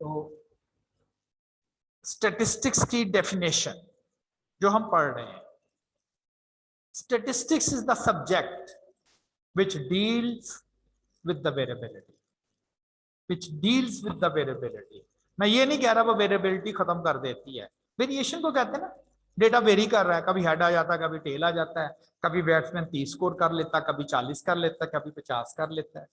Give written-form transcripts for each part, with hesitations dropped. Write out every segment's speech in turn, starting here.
तो स्टैटिस्टिक्स की डेफिनेशन जो हम पढ़ रहे हैं, statistics is the subject which deals with the variability, which deals with the variability। मैं ये नहीं कह रहा वो वेरिएबिलिटी खत्म कर देती है, वेरिएशन को कहते हैं ना, डेटा वेरी कर रहा है, कभी हेड आ जाता है, कभी टेल आ जाता है, कभी बैट्समैन 30 स्कोर कर लेता है, कभी 40 कर लेता है, कभी 50 कर लेता है,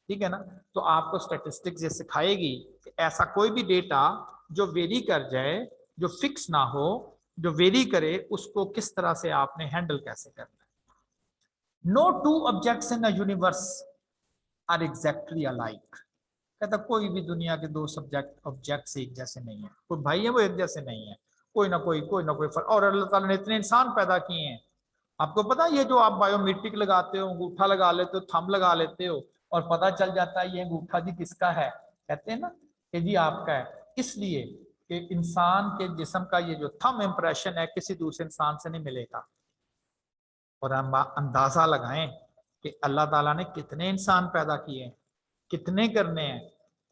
ठीक है ना। तो आपको स्टैटिस्टिक्स ये सिखाएगी कि ऐसा कोई भी डेटा जो वेरी कर जाए, जो फिक्स ना हो, जो वेरी करे, उसको किस तरह से आपने हैंडल कैसे करना है। No two objects in the universe are exactly alike। कहता कोई भी दुनिया के दो सब्जेक्ट ऑब्जेक्ट्स एक जैसे नहीं है, कोई भाई है वो एक जैसे नहीं है, कोई ना कोई फर्क। और अल्लाह ताला ने इतने इंसान पैदा किए हैं, आपको पता है ये जो आप बायोमेट्रिक लगाते हो, अंगूठा लगा लेते हो, थंब लगा लेते हो और पता चल जाता है ये अंगूठा जी किसका है, कहते हैं ना कि जी आपका है, इसलिए कि इंसान के जिस्म का ये जो थंब इंप्रेशन है किसी दूसरे इंसान से नहीं मिलेगा। और हम अंदाजा लगाएं कि अल्लाह ताला ने कितने इंसान पैदा किए हैं, कितने करने हैं,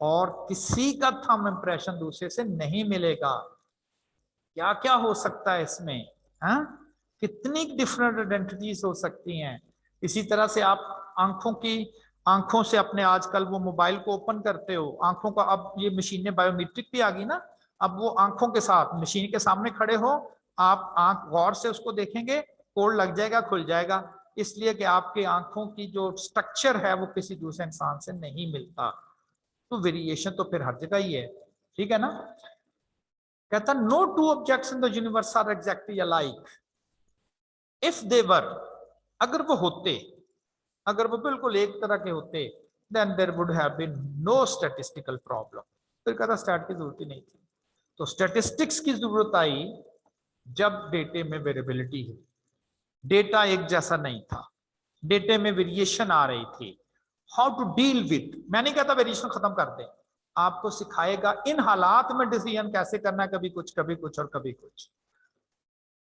और किसी का थंब इंप्रेशन दूसरे से नहीं मिलेगा। क्या क्या हो सकता है इसमें, हाँ, कितनी डिफरेंट आइडेंटिटीज हो सकती हैं। इसी तरह से आप आंखों से अपने, आजकल वो मोबाइल को ओपन करते हो, आंखों का, अब ये मशीनें बायोमेट्रिक भी आ गई ना, अब वो आंखों के साथ मशीन के सामने खड़े हो, आप आंख गौर से उसको देखेंगे, कोड लग जाएगा, खुल जाएगा, इसलिए कि आपके आंखों की जो स्ट्रक्चर है वो किसी दूसरे इंसान से नहीं मिलता। तो वेरिएशन तो फिर हर जगह ही है, ठीक है ना। कहता no two objects in the universe are exactly alike if they were, अगर वो होते, अगर वो बिल्कुल एक तरह के होते, then there would have been no statistical problem. फिर कहता स्टैट की जरूरत ही नहीं थी। तो स्टैटिस्टिक्स की जरूरत आई जब डेटे में वेरिएबिलिटी हुई, डेटा एक जैसा नहीं था, डेटे में वेरिएशन आ रही थी। हाउ टू डील विद, मैं नहीं कहता वेरिएशन खत्म कर दे, आपको सिखाएगा इन हालात में डिसीजन कैसे करना है, कभी कुछ कभी कुछ और कभी कुछ।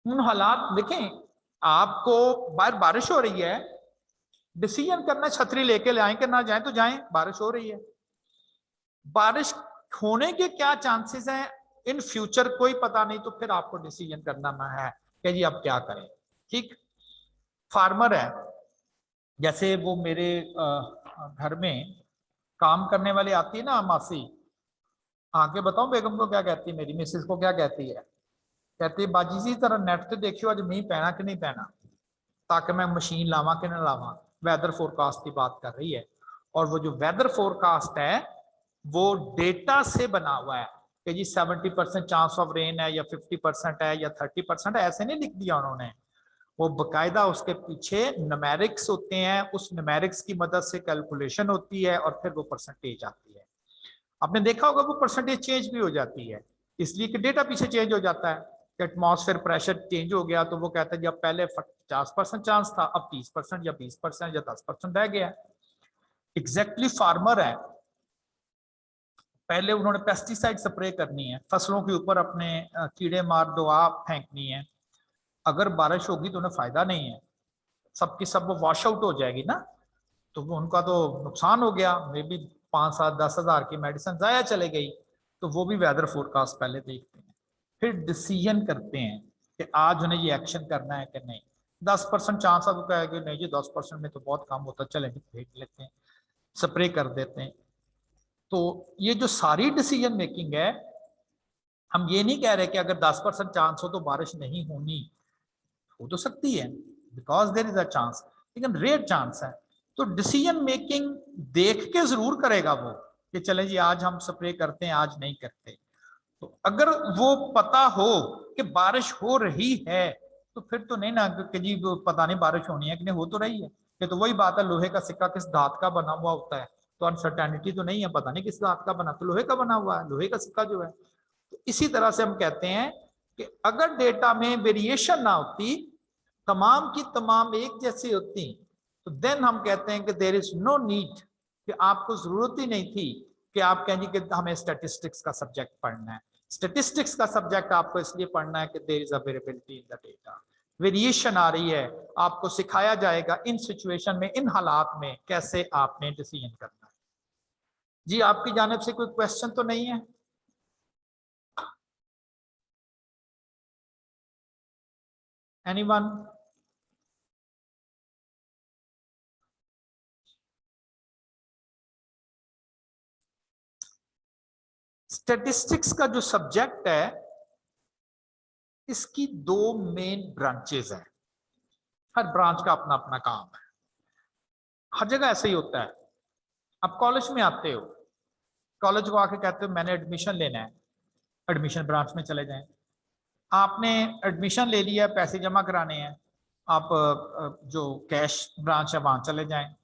उन हालात देखें, आपको बाहर बारिश हो रही है, डिसीजन करना छतरी लेके ले आए कि ना जाए, तो जाएं, बारिश हो रही है, बारिश होने के क्या चांसेस हैं इन फ्यूचर कोई पता नहीं, तो फिर आपको डिसीजन करना है कि जी अब क्या करें। ठीक, फार्मर है, जैसे वो मेरे घर में काम करने वाली आती है ना मासी, आके बताऊं बेगम को क्या कहती है, मेरी मिसेस को क्या कहती है, कहती है बाजी जी जरा नेट ते देखियो अज मीह पैना कि नहीं पैना, ताकि मैं मशीन लावा कि ना लावा। वेदर फोरकास्ट की बात कर रही है, और वो जो वेदर फोरकास्ट है वो डेटा से बना हुआ है कि जी 70% चांस ऑफ रेन है या 50% है या 30% है, ऐसे नहीं लिख दिया उन्होंने, वो बकायदा उसके पीछे न्यूमेरिक्स होते हैं, उस न्यूमेरिक्स की मदद से कैलकुलेशन होती है और फिर वो परसेंटेज आती है। आपने देखा होगा वो परसेंटेज चेंज भी हो जाती है, इसलिए कि डेटा पीछे चेंज हो जाता है कि एटमॉस्फेयर प्रेशर चेंज हो गया, तो वो कहते हैं जब पहले 50% चांस था, अब 30% या 20% या 10% रह गया। एग्जैक्टली फार्मर है, पहले उन्होंने पेस्टिसाइड स्प्रे करनी है, फसलों के ऊपर अपने कीड़े मार दवा फेंकनी है, अगर बारिश होगी तो उन्हें फायदा नहीं है, सबकी सब वो वॉश आउट हो जाएगी ना, तो वो उनका तो नुकसान हो गया, मे बी 5-7-10 हज़ार की मेडिसिन जाया चले गई। तो वो भी वेदर फोरकास्ट पहले देखते हैं, फिर डिसीजन करते हैं कि आज उन्हें ये एक्शन करना है कि नहीं। 10% चांस है तो कहेंगे नहीं जी 10% में तो बहुत कम होता, चले फेंक लेते हैं, स्प्रे कर देते हैं। तो ये जो सारी डिसीजन मेकिंग है, हम ये नहीं कह रहे कि अगर 10% चांस हो तो बारिश नहीं होनी, हो तो सकती है, because there is a chance, लेकिन रेयर चांस है। तो डिसीजन मेकिंग देख के जरूर करेगा वो कि चले जी आज हम स्प्रे करते हैं, आज नहीं करते। तो अगर वो पता हो कि बारिश हो रही है, तो फिर तो नहीं ना कि जी पता नहीं बारिश होनी है कि नहीं, हो तो रही है। ये तो वही बात है, लोहे का सिक्का किस धात का बना हुआ होता है, तो अनसर्टेनिटी तो नहीं है, पता नहीं किस धात का बना, तो लोहे का बना हुआ है, लोहे का सिक्का जो है। तो इसी तरह से हम कहते हैं कि अगर डेटा में वेरिएशन ना होती, तमाम की तमाम एक जैसी होती, तो देन हम कहते हैं कि देयर इज नो नीड, कि आपको जरूरत ही नहीं थी कि आप कहेंगे कि हमें स्टैटिस्टिक्स का सब्जेक्ट पढ़ना है। स्टैटिस्टिक्स का सब्जेक्ट आपको इसलिए पढ़ना है कि there is a variability in the data, variation आ रही है, आपको सिखाया जाएगा इन सिचुएशन में, इन हालात में कैसे आपने डिसीजन करना है। जी आपकी जानिब से कोई क्वेश्चन तो नहीं है? एनीवन? स्टैटिस्टिक्स का जो सब्जेक्ट है इसकी दो मेन ब्रांचेस हैं। हर ब्रांच का अपना अपना काम है, हर जगह ऐसे ही होता है। अब कॉलेज में आते हो, कॉलेज को आके कहते हो मैंने एडमिशन लेना है, एडमिशन ब्रांच में चले जाएं। आपने एडमिशन ले लिया, पैसे जमा कराने हैं, आप जो कैश ब्रांच है वहां चले जाएं।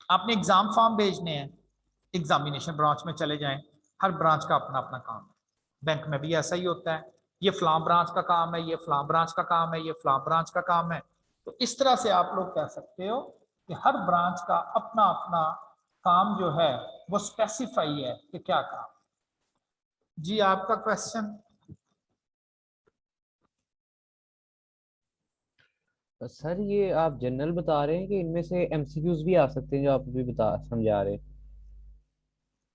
आपने एग्जाम फॉर्म भेजने हैं, एग्जामिनेशन ब्रांच में चले जाएं। हर ब्रांच का अपना अपना काम है। बैंक में भी ऐसा ही होता है, ये फलां ब्रांच का काम है, ये फलां ब्रांच का काम है, ये फलां ब्रांच का काम है। तो इस तरह से आप लोग कह सकते हो कि हर ब्रांच का अपना अपना काम जो है वो स्पेसिफाई है कि क्या काम। जी आपका क्वेश्चन? सर ये आप जनरल बता रहे हैं कि इनमें से एमसीक्यूज भी आ सकते हैं जो आप अभी बता समझा रहे हैं?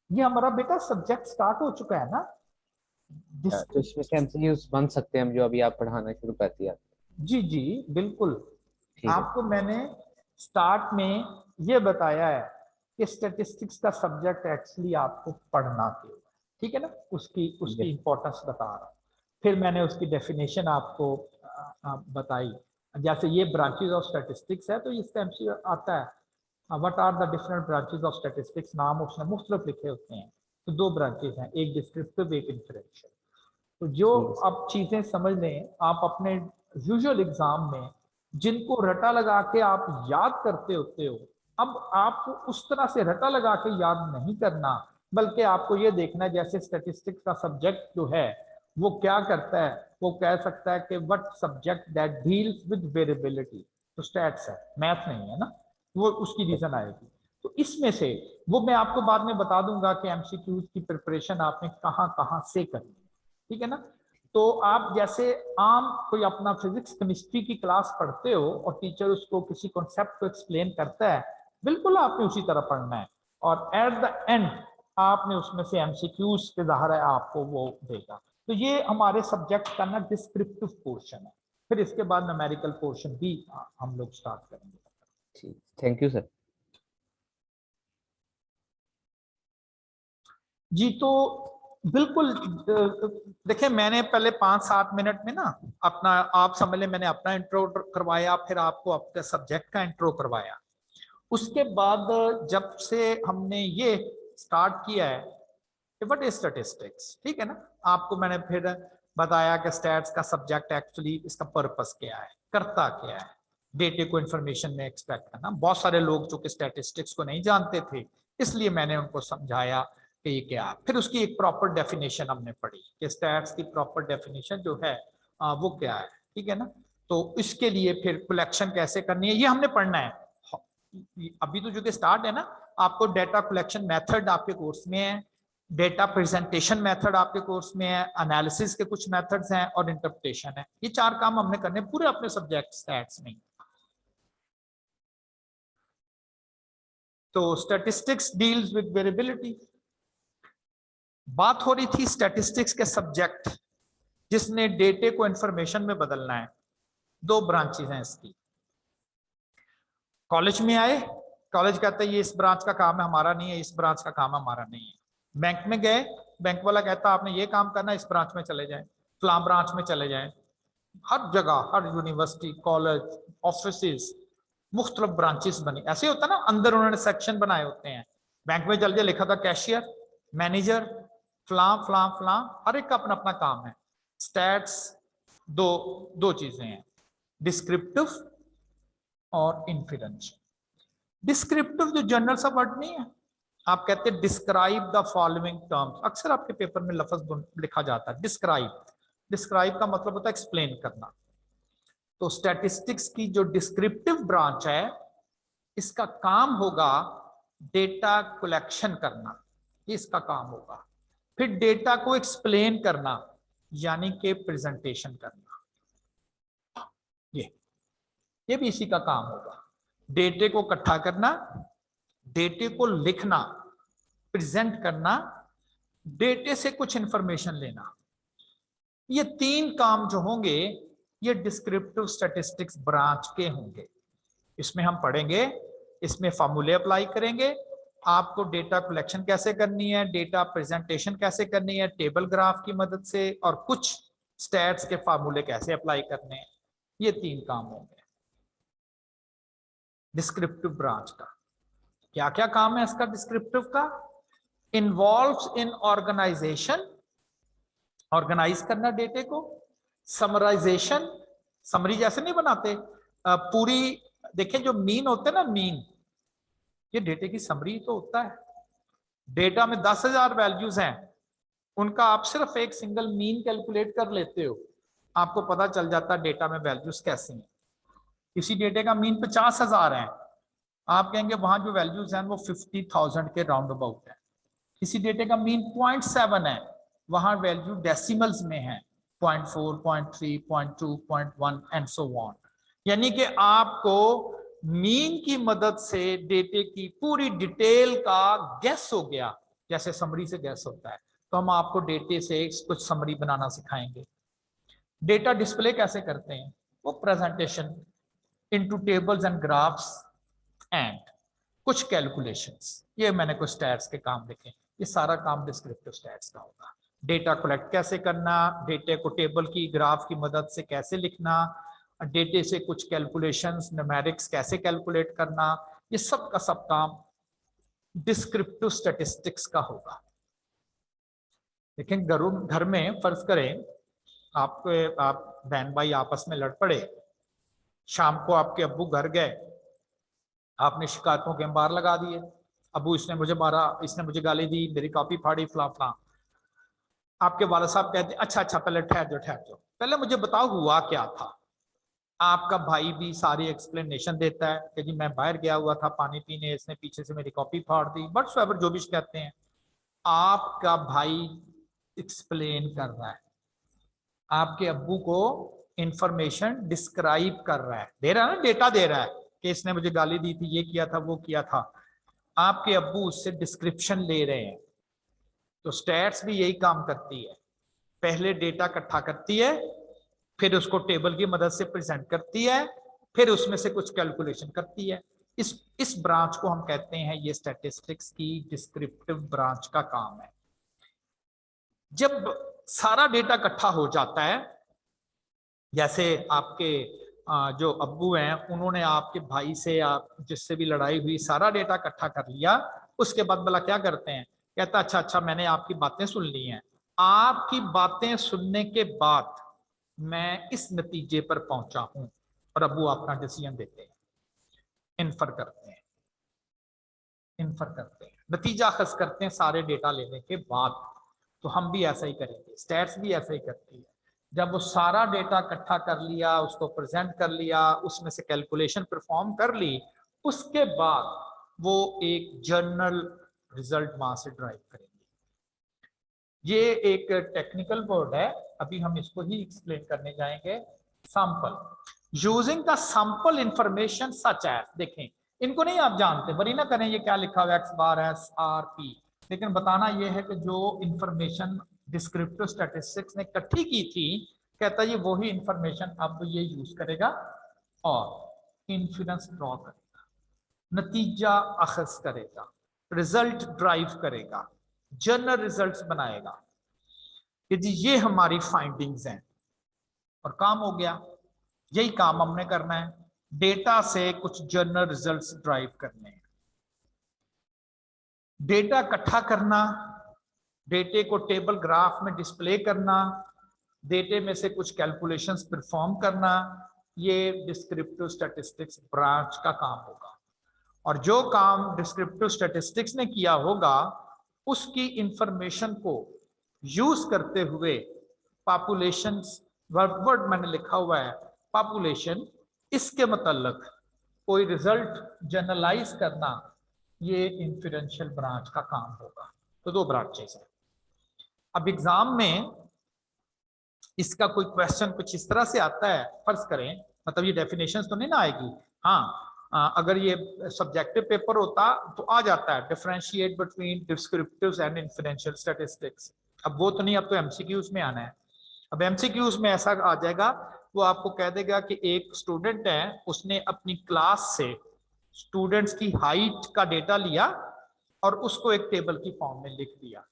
ये हमारा बेटा सब्जेक्ट स्टार्ट हो चुका है ना। तो इसमें से एमसीक्यूज बन सकते हैं हम जो अभी आप पढ़ाना शुरू कर दिया? जी जी बिल्कुल। ठीक है। आपको मैंने स्टार्ट में ये बताया है कि स्टैटिस्टिक्स का सब्जेक्ट एक्चुअली आपको पढ़ना क्यों है, ठीक है ना, उसकी ठीक उसकी है। इंपॉर्टेंस बता रहा हूँ। फिर मैंने उसकी डेफिनेशन आपको बताई। जैसे ये ब्रांचेस ऑफ स्टैटिस्टिक्स है तो इसका एमसीक्यू आता है, what are the different branches of statistics, नाम उसने मुख्तलिफ लिखे होते हैं। तो दो ब्रांचेस हैं, एक डिस्क्रिप्टिव एक इन्फरेंशियल। तो जो ठीक है सर। आप चीजें समझ लें, आप अपने यूजुअल एग्जाम में जिनको रटा लगा के आप याद करते होते हो, अब आपको उस तरह से रटा लगा के याद नहीं करना, बल्कि आपको ये देखना है जैसे स्टैटिस्टिक्स का सब्जेक्ट जो है वो क्या करता है। वो कह सकता है कि what subject that deals with variability, तो स्टैट्स है, मैथ नहीं है ना, वो उसकी रीजन आएगी। तो इसमें से वो मैं आपको बाद में बता दूंगा कि एमसीक्यूज की प्रिपरेशन आपने कहाँ कहाँ से करनी है, ठीक है ना। तो आप जैसे आम कोई अपना फिजिक्स केमिस्ट्री की क्लास पढ़ते हो और टीचर उसको किसी कॉन्सेप्ट को एक्सप्लेन करता है, बिल्कुल आपने उसी तरह पढ़ना है। और एट द एंड आपने उसमें से एमसीक्यूज के ज़ाहिर है आपको वो देगा। तो ये हमारे सब्जेक्ट का ना डिस्क्रिप्टिव पोर्शन है। फिर इसके बाद न्यूमेरिकल पोर्शन भी हम लोग स्टार्ट करेंगे। ठीक, थैंक यू सर। जी तो बिल्कुल देखिए, मैंने पहले 5-7 मिनट में ना अपना, आप समझ लें मैंने अपना इंट्रो करवाया, फिर आपको आपके सब्जेक्ट का इंट्रो करवाया। उसके बाद जब से हमने ये स्टार्ट किया है कि व्हाट इज स्टैटिस्टिक्स, ठीक है ना, आपको मैंने फिर बताया कि स्टैट्स का सब्जेक्ट एक्चुअली इसका पर्पस क्या है, करता क्या है। डेटे को इंफॉर्मेशन में एक्सपेक्ट करना। बहुत सारे लोग जो कि स्टैटिस्टिक्स को नहीं जानते थे, इसलिए मैंने उनको समझाया कि ये क्या है। फिर उसकी एक प्रॉपर डेफिनेशन हमने पढ़ी कि स्टैट्स की प्रॉपर डेफिनेशन जो है वो क्या है, ठीक है ना। तो इसके लिए फिर कलेक्शन कैसे करनी है ये हमने पढ़ना है। अभी तो जो कि स्टार्ट है ना, आपको डेटा कलेक्शन मेथड आपके कोर्स में है, डेटा प्रेजेंटेशन मेथड आपके कोर्स में है, एनालिसिस के कुछ मेथड्स हैं और इंटरप्रिटेशन है। ये 4 काम हमने करने पूरे अपने सब्जेक्ट स्टैट्स में। तो स्टैटिस्टिक्स डील्स विद वेरिएबिलिटी। बात हो रही थी स्टैटिस्टिक्स के सब्जेक्ट जिसने डेटे को इंफॉर्मेशन में बदलना है। दो ब्रांचेस हैं इसकी। कॉलेज में आए, कॉलेज कहते हैं ये इस ब्रांच का काम है, हमारा नहीं है, इस ब्रांच का काम हमारा नहीं है। बैंक में गए, बैंक वाला कहता आपने ये काम करना, इस ब्रांच में चले जाएं, फलां ब्रांच में चले जाएं। हर जगह, हर यूनिवर्सिटी, कॉलेज, ऑफिस, मुख्तलिफ ब्रांचेस बनी। ऐसे होता ना, अंदर उन्होंने सेक्शन बनाए होते हैं। बैंक में चल के लिखा था कैशियर, मैनेजर, फलां फलां फलां, हर एक का अपना अपना काम है। स्टैट्स दो दो चीजें हैं, डिस्क्रिप्टिव और इन्फिडेंशियल। डिस्क्रिप्टिव जो जनरल सा वर्ड नहीं है, आप कहते हैं डिस्क्राइब द फॉलोइंग टर्म्स, अक्सर आपके पेपर में लफ्ज लिखा जाता है डिस्क्राइब। डिस्क्राइब का मतलब होता है एक्सप्लेन करना। तो स्टैटिस्टिक्स की जो डिस्क्रिप्टिव ब्रांच है, इसका काम होगा डेटा कलेक्शन करना, ये इसका काम होगा। फिर डेटा को एक्सप्लेन करना, यानी कि प्रेजेंटेशन करना, ये भी इसी का काम होगा। डेटे को इकट्ठा करना, डेटे को लिखना, प्रेजेंट करना, डेटे से कुछ इंफॉर्मेशन लेना। ये तीन काम जो होंगे ये डिस्क्रिप्टिव स्टैटिस्टिक्स ब्रांच के होंगे। इसमें हम पढ़ेंगे, इसमें फार्मूले अप्लाई करेंगे, आपको डेटा कलेक्शन कैसे करनी है, डेटा प्रेजेंटेशन कैसे करनी है टेबल ग्राफ की मदद से, और कुछ स्टैट्स के फार्मूले कैसे अप्लाई करने हैं। ये तीन काम होंगे डिस्क्रिप्टिव ब्रांच का। क्या क्या काम है इसका डिस्क्रिप्टिव का? इन्वॉल्व्स इन ऑर्गेनाइजेशन, ऑर्गेनाइज करना डेटे को, समराइजेशन, समरी जैसे नहीं बनाते पूरी, देखें जो मीन होते हैं ना, मीन, ये डेटे की समरी तो होता है। डेटा में 10,000 वैल्यूज हैं, उनका आप सिर्फ एक सिंगल मीन कैलकुलेट कर लेते हो, आपको पता चल जाता है डेटा में वैल्यूज कैसी हैं। किसी डेटे का मीन 50,000 है, आप कहेंगे वहां जो वैल्यूज हैं वो 50,000 के राउंड अबाउट है। किसी डेटे का मीन 0.7 है, वहां वैल्यू डेसिमल्स में है, 0.4, 0.3, 0.2, 0.1 एंड सो ऑन। यानी कि आपको मीन की मदद से डेटे की पूरी डिटेल का गैस हो गया, जैसे समरी से गैस होता है। तो हम आपको डेटे से कुछ समरी बनाना सिखाएंगे। डेटा डिस्प्ले कैसे करते हैं, वो presentation into tables and graphs and कुछ कैलकुलेशंस, ये मैंने कुछ स्टैट्स के काम लिखे। ये सारा काम डिस्क्रिप्टिव स्टैट्स का होगा। डेटा कलेक्ट कैसे करना, डेटे को टेबल की ग्राफ की मदद से कैसे लिखना, डेटे से कुछ कैलकुलेशंस न्यूमेरिक्स कैसे कैलकुलेट करना, ये सब का सब काम डिस्क्रिप्टिव स्टैटिस्टिक्स का होगा। लेकिन घर में फर्ज करें आप बहन भाई आपस में लड़ पड़े, शाम को आपके अब्बू घर गए, आपने शिकायतों के अंबार लगा दिए, अबू इसने मुझे मारा, इसने मुझे गाली दी, मेरी कॉपी फाड़ी, फला फला। आपके वाला साहब कहते हैं अच्छा अच्छा पहले ठहर जाओ, पहले मुझे बताओ हुआ क्या था। आपका भाई भी सारी एक्सप्लेनेशन देता है कि जी मैं बाहर गया हुआ था पानी पीने, इसने पीछे से मेरी कॉपी फाड़ दी, बट जो भी कहते हैं। आपका भाई एक्सप्लेन कर रहा है, आपके अब्बू को इंफॉर्मेशन डिस्क्राइब कर रहा है, दे रहा है ना, डेटा दे रहा है कि इसने मुझे गाली दी थी, ये किया था, वो किया था। आपके अब्बू उससे डिस्क्रिप्शन ले रहे हैं। तो स्टैट्स भी यही काम करती है, पहले डेटा इकट्ठा करती है, फिर उसको टेबल की मदद से प्रेजेंट करती है, फिर उसमें से कुछ कैलकुलेशन करती है। इस ब्रांच को हम कहते हैं, ये स्टैटिस्टिक्स की डिस्क्रिप्टिव ब्रांच का काम है। जब सारा डेटा इकट्ठा हो जाता है, जैसे आपके जो अब्बू हैं उन्होंने आपके भाई से, आप जिससे भी लड़ाई हुई, सारा डेटा इकट्ठा कर लिया, उसके बाद भला क्या करते हैं, कहता अच्छा अच्छा मैंने आपकी बातें सुन ली हैं, आपकी बातें सुनने के बाद मैं इस नतीजे पर पहुंचा हूं, और अब्बू अपना डिसीजन देते हैं, इन्फर करते हैं, नतीजा अखज करते हैं सारे डेटा लेने के बाद। तो हम भी ऐसा ही करेंगे, स्टैट्स भी ऐसा ही करती है। जब वो सारा डेटा इकट्ठा कर लिया, उसको प्रेजेंट कर लिया, उसमें से कैलकुलेशन परफॉर्म कर ली, उसके बाद वो एक जर्नल रिजल्ट वहां से ड्राइव करेंगे। ये एक टेक्निकल वर्ड है, अभी हम इसको ही एक्सप्लेन करने जाएंगे। Sample, using the sample information such as, देखें इनको नहीं आप जानते, वरी ना करें ये क्या लिखा हुआ एक्स बार एस आर पी, लेकिन बताना ये है कि जो इंफॉर्मेशन डिस्क्रिप्टिव स्टैटिस्टिक्स ने इकट्ठी की थी, कहता ये वही इंफॉर्मेशन अब ये यूज करेगा और इन्फ्लुएंस ड्रॉ करेगा, नतीजा अखज करेगा, रिजल्ट ड्राइव करेगा, जर्नल रिजल्ट्स बनाएगा कि जी ये हमारी फाइंडिंग्स हैं, और काम हो गया। यही काम हमने करना है, डेटा से कुछ जर्नल रिजल्ट्स ड्राइव करने हैं। डेटा इकट्ठा करना, डेटे को टेबल ग्राफ में डिस्प्ले करना, डेटे में से कुछ कैलकुलेशंस परफॉर्म करना, ये डिस्क्रिप्टिव स्टैटिस्टिक्स ब्रांच का काम होगा। और जो काम डिस्क्रिप्टिव स्टैटिस्टिक्स ने किया होगा, उसकी इंफॉर्मेशन को यूज करते हुए पॉपुलेशन, वर्ड मैंने लिखा हुआ है पॉपुलेशन, इसके मतलब कोई रिजल्ट जनरलाइज करना, ये इन्फ्लुएंशियल ब्रांच का काम होगा। तो दो ब्रांचेस हैं। अब एग्जाम में इसका कोई क्वेश्चन कुछ इस तरह से आता है, फर्ज करें, मतलब ये डेफिनेशंस तो नहीं ना आएगी, हाँ अगर ये सब्जेक्टिव पेपर होता तो आ जाता है differentiate between डिस्क्रिप्टिव्स and inferential statistics. अब वो तो नहीं, अब तो एमसीक्यूज में आना है। अब एमसीक्यूज में ऐसा आ जाएगा, वो आपको कह देगा कि एक स्टूडेंट है, उसने अपनी क्लास से स्टूडेंट्स की हाइट का डेटा लिया और उसको एक टेबल की फॉर्म में लिख दिया,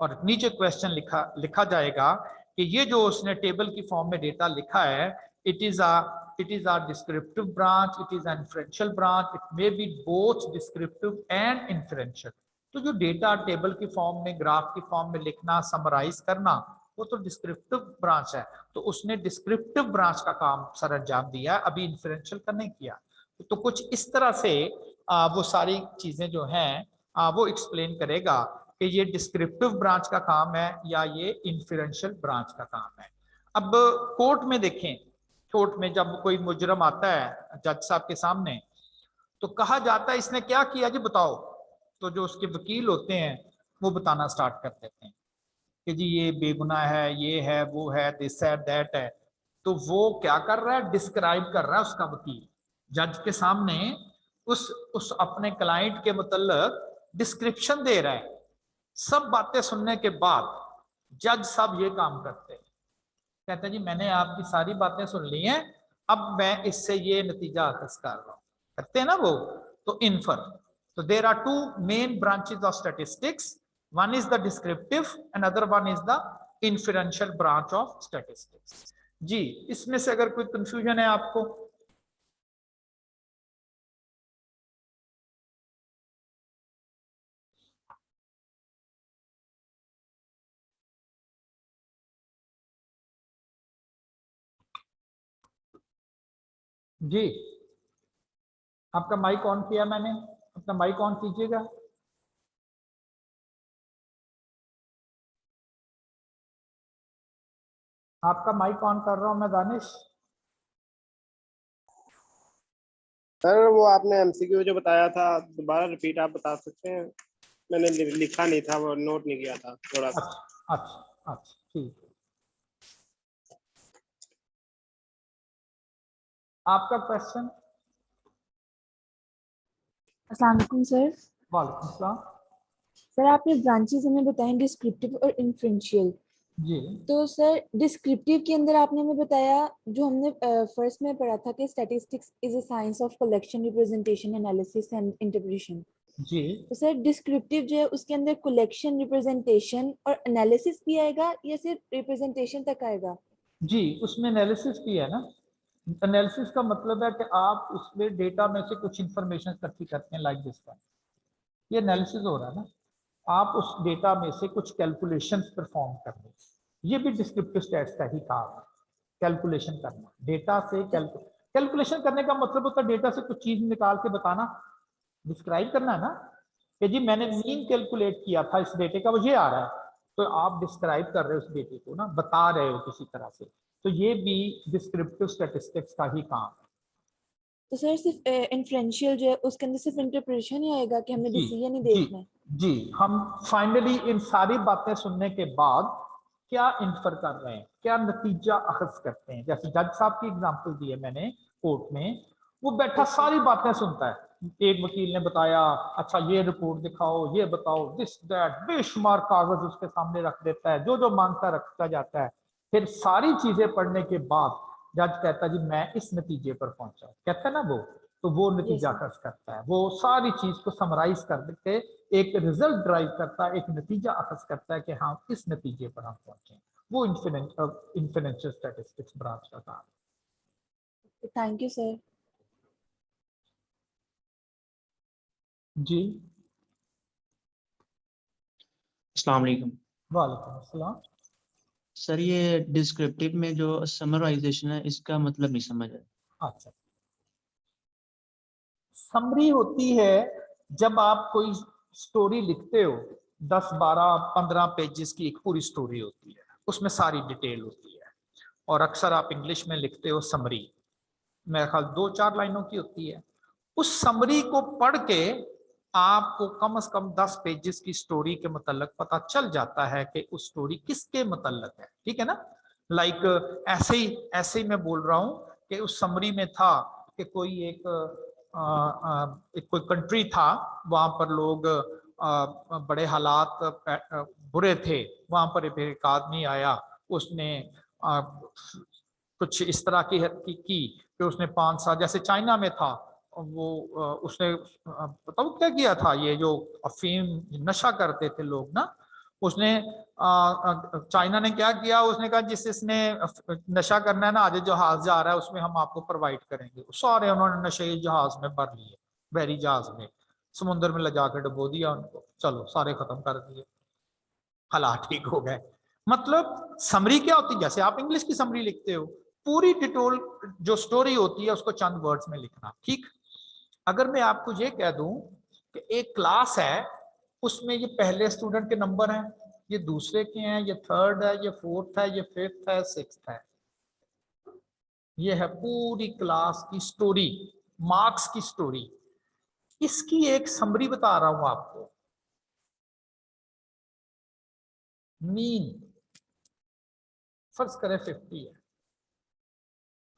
और नीचे क्वेश्चन लिखा जाएगा कि ये जो उसने टेबल की फॉर्म में डेटा लिखा है, it is a descriptive branch, it is an inferential branch, it may be both descriptive and inferential। तो जो डेटा टेबल की फॉर्म में, ग्राफ की फॉर्म में लिखना, समराइज करना, वो तो डिस्क्रिप्टिव ब्रांच है। तो उसने डिस्क्रिप्टिव ब्रांच का काम सर अंजाम दिया, अभी इन्फरेंशियल का नहीं किया। तो कुछ इस तरह से वो सारी चीजें जो हैं वो एक्सप्लेन करेगा कि ये डिस्क्रिप्टिव ब्रांच का काम है या ये इन्फरेंशियल ब्रांच का काम है। अब कोर्ट में देखें, कोर्ट में जब कोई मुजरम आता है जज साहब के सामने, तो कहा जाता है इसने क्या किया जी बताओ। तो जो उसके वकील होते हैं वो बताना स्टार्ट कर देते हैं कि जी ये बेगुनाह है, ये है, वो है, दिस है, दैट है। तो वो क्या कर रहा है, डिस्क्राइब कर रहा है उसका वकील जज के सामने, उस अपने क्लाइंट के मतलब डिस्क्रिप्शन दे रहा है। सब बातें सुनने के बाद जज साहब ये काम करते हैं, कहते हैं जी मैंने आपकी सारी बातें सुन ली हैं, अब मैं इससे ये नतीजा अखज़ कर रहा हूं, करते हैं ना वो। तो इन्फर, तो there are two main branches of statistics, one is the descriptive and other one is the inferential branch of statistics. जी, इसमें से अगर कोई कंफ्यूजन है आपको? जी, आपका माइक ऑन किया मैंने, अपना माइक ऑन कीजिएगा। आपका माइक ऑन कर रहा हूं मैं दानिश। सर वो आपने एमसीक्यू जो बताया था दोबारा रिपीट आप बता सकते हैं? मैंने लिखा नहीं था, वो नोट नहीं किया था थोड़ा सा। अच्छा ठीक है। आपका क्वेश्चन? अस्सलाम वालेकुम सर। वालेकुम सलाम। सर आपने ब्रांचेस हमें बताए डिस्क्रिप्टिव और इन्फ्रेंशियल। जी तो सर डिस्क्रिप्टिव के अंदर आपने हमें बताया, जो हमने फर्स्ट में पढ़ा था कि statistics is a science of collection, representation, analysis and interpretation. जी तो सर डिस्क्रिप्टिव जो है उसके अंदर कलेक्शन, रिप्रेजेंटेशन और एनालिसिस भी आएगा या सिर्फ रिप्रेजेंटेशन तक आएगा? जी, उसमें एनालिसिस भी है ना। एनालिसिस का मतलब है कि आप उसमें डेटा में से कुछ इंफॉर्मेशन इकट्ठी करते हैं, लाइक दिस वन, ये एनालिसिस हो रहा है ना। आप उस डेटा में से कुछ कैलकुलेशंस परफॉर्म कर रहे हैं, ये भी डिस्क्रिप्टिव स्टैट्स का ही काम है, कैलकुलेशन करना। डेटा से कैलकुलेशन करने का मतलब होता है डेटा से कुछ चीज निकाल के बताना, डिस्क्राइब करना है ना, कि जी मैंने मीन कैलकुलेट किया था इस डेटे का, वो ये आ रहा है। तो आप डिस्क्राइब कर रहे हो उस डेटे को ना, बता रहे हो किसी तरह से। तो ये भी डिस्क्रिप्टिव स्टैटिस्टिक्स का ही काम है। तो सर सिर्फ इन्फ्रेंशियल जो है उसके अंदर सिर्फ इंटरप्रिटेशन ही आएगा कि हमें जी डिसीजन ही जी देखना है? जी, हम फाइनली इन सारी बातें सुनने के बाद क्या इन्फर कर रहे हैं, क्या नतीजा अखज़ करते हैं। जैसे जज साहब की एग्जांपल दी है मैंने कोर्ट में, वो बैठा सारी बातें सुनता है। एक वकील ने बताया, अच्छा ये रिपोर्ट दिखाओ, ये बताओ, दिस दैट, बेशुमार कागज उसके सामने रख देता है, जो जो मांगता रखता जाता है। फिर सारी चीजें पढ़ने के बाद जज कहता जी मैं इस नतीजे पर पहुंचा, कहता है ना वो। तो वो नतीजा sir. अखज़ करता है, वो सारी चीज को समराइज कर के एक रिजल्ट ड्राइव करता है, एक नतीजा अखज़ करता है कि हाँ इस नतीजे पर हम पहुंचे। वो इन्फरेंशियल स्टैटिस्टिक्स ब्रांच का काम है। Thank you sir. जी, अस्सलाम वालेकुम वालेकुम अस्सलाम। सर, ये डिस्क्रिप्टिव में जो समराइजेशन है इसका मतलब नहीं समझ आया। अच्छा, समरी होती है जब आप कोई स्टोरी लिखते हो, 10 12 15 पेजेस की एक पूरी स्टोरी होती है, उसमें सारी डिटेल होती है। और अक्सर आप इंग्लिश में लिखते हो समरी, मेरे ख्याल 2-4 लाइनों की होती है। उस समरी को पढ़ के आपको कम से कम 10 पेजेस की स्टोरी के मतलब पता चल जाता है कि उस स्टोरी किसके मतलब है, ठीक है ना। लाइक ऐसे ही मैं बोल रहा हूं कि उस समरी में था कि कोई एक एक कोई कंट्री था, वहां पर लोग बड़े हालात बुरे थे, वहां पर एक आदमी आया, उसने कुछ इस तरह की कि उसने 5 साल, जैसे चाइना में था वो, उसने बताओ क्या किया था, ये जो अफीम नशा करते थे लोग ना, उसने चाइना ने क्या किया, उसने कहा जिसने नशा करना है ना, आज जहाज जा रहा है उसमें हम आपको प्रोवाइड करेंगे। सारे उन्होंने नशे जहाज में भर लिए, बहरी जहाज में, समुद्र में ले जाकर डुबो दिया उनको, चलो सारे खत्म कर दिए, हालात ठीक हो गए। मतलब समरी क्या होती है, जैसे आप इंग्लिश की समरी लिखते हो, पूरी डिटेल जो स्टोरी होती है उसको चंद वर्ड्स में लिखना, ठीक। अगर मैं आपको ये कह दूं कि एक क्लास है, उसमें ये पहले स्टूडेंट के नंबर हैं, ये दूसरे के हैं, ये थर्ड है, ये फोर्थ है, ये फिफ्थ है, सिक्स्थ है, ये है पूरी क्लास की स्टोरी, मार्क्स की स्टोरी। इसकी एक समरी बता रहा हूं आपको। मीन फर्ज करें 50 है,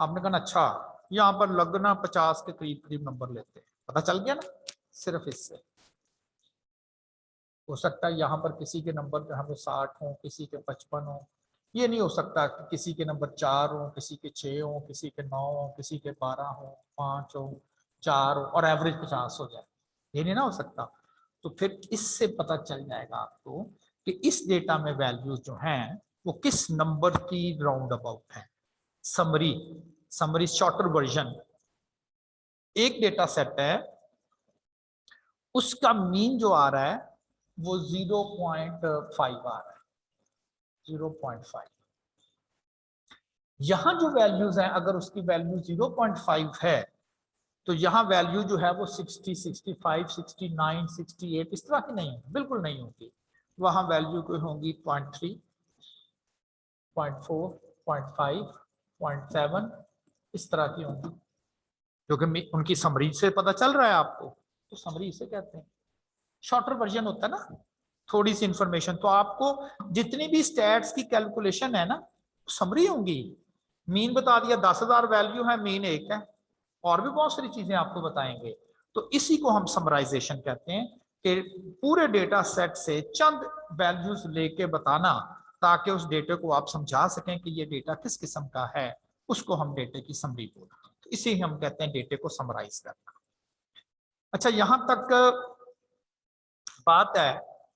आपने कहा अच्छा यहां पर लगना 50 के करीब करीब नंबर लेते हैं, पता चल गया ना, सिर्फ इससे। हो सकता है यहाँ पर किसी के नंबर जो हमें 60 हो, किसी के 55 हो, ये नहीं हो सकता कि किसी के नंबर 4 हो, किसी के 6 हो, किसी के 9 हो, किसी के 12 हो, 5 हो, 4 हो और एवरेज 50 हो जाए, ये नहीं ना हो सकता। तो फिर इससे पता चल जाएगा आपको कि इस डेटा में वैल्यूज जो हैं वो किस नंबर की राउंड अबाउट है। समरी, समरी शॉर्टर वर्जन, एक डेटा सेट है, उसका मीन जो आ रहा है वो 0.5 आ रहा है, 0.5। यहां जो वैल्यूज हैं, अगर उसकी वैल्यू 0.5 है तो यहाँ वैल्यू जो है वो 60, 65, 69, 68 इस तरह की नहीं होगी, बिल्कुल नहीं होगी। वहां वैल्यू कोई होंगी 0.3, 0.4, 0.5, 0.7 इस तरह की होंगी, क्योंकि उनकी समरी से पता चल रहा है आपको, तो समरी इसे कहते हैं। शॉर्टर वर्जन होता है ना, थोड़ी सी इंफॉर्मेशन। तो आपको जितनी भी स्टैट्स की कैलकुलेशन है ना, समरी होंगी। मीन बता दिया, 10,000 वैल्यू है, मीन 1 है, और भी बहुत सारी चीजें आपको बताएंगे। तो इसी को हम समराइजेशन कहते हैं, कि पूरे डेटा सेट से चंद वैल्यूज लेके बताना, ताकि उस डेटे को आप समझा सकें कि ये डेटा किस किस्म का है, उसको हम डेटे की समरी बोलते हैं। तो इसे हम कहते हैं डेटे को समराइज करना। अच्छा, यहां तक बात है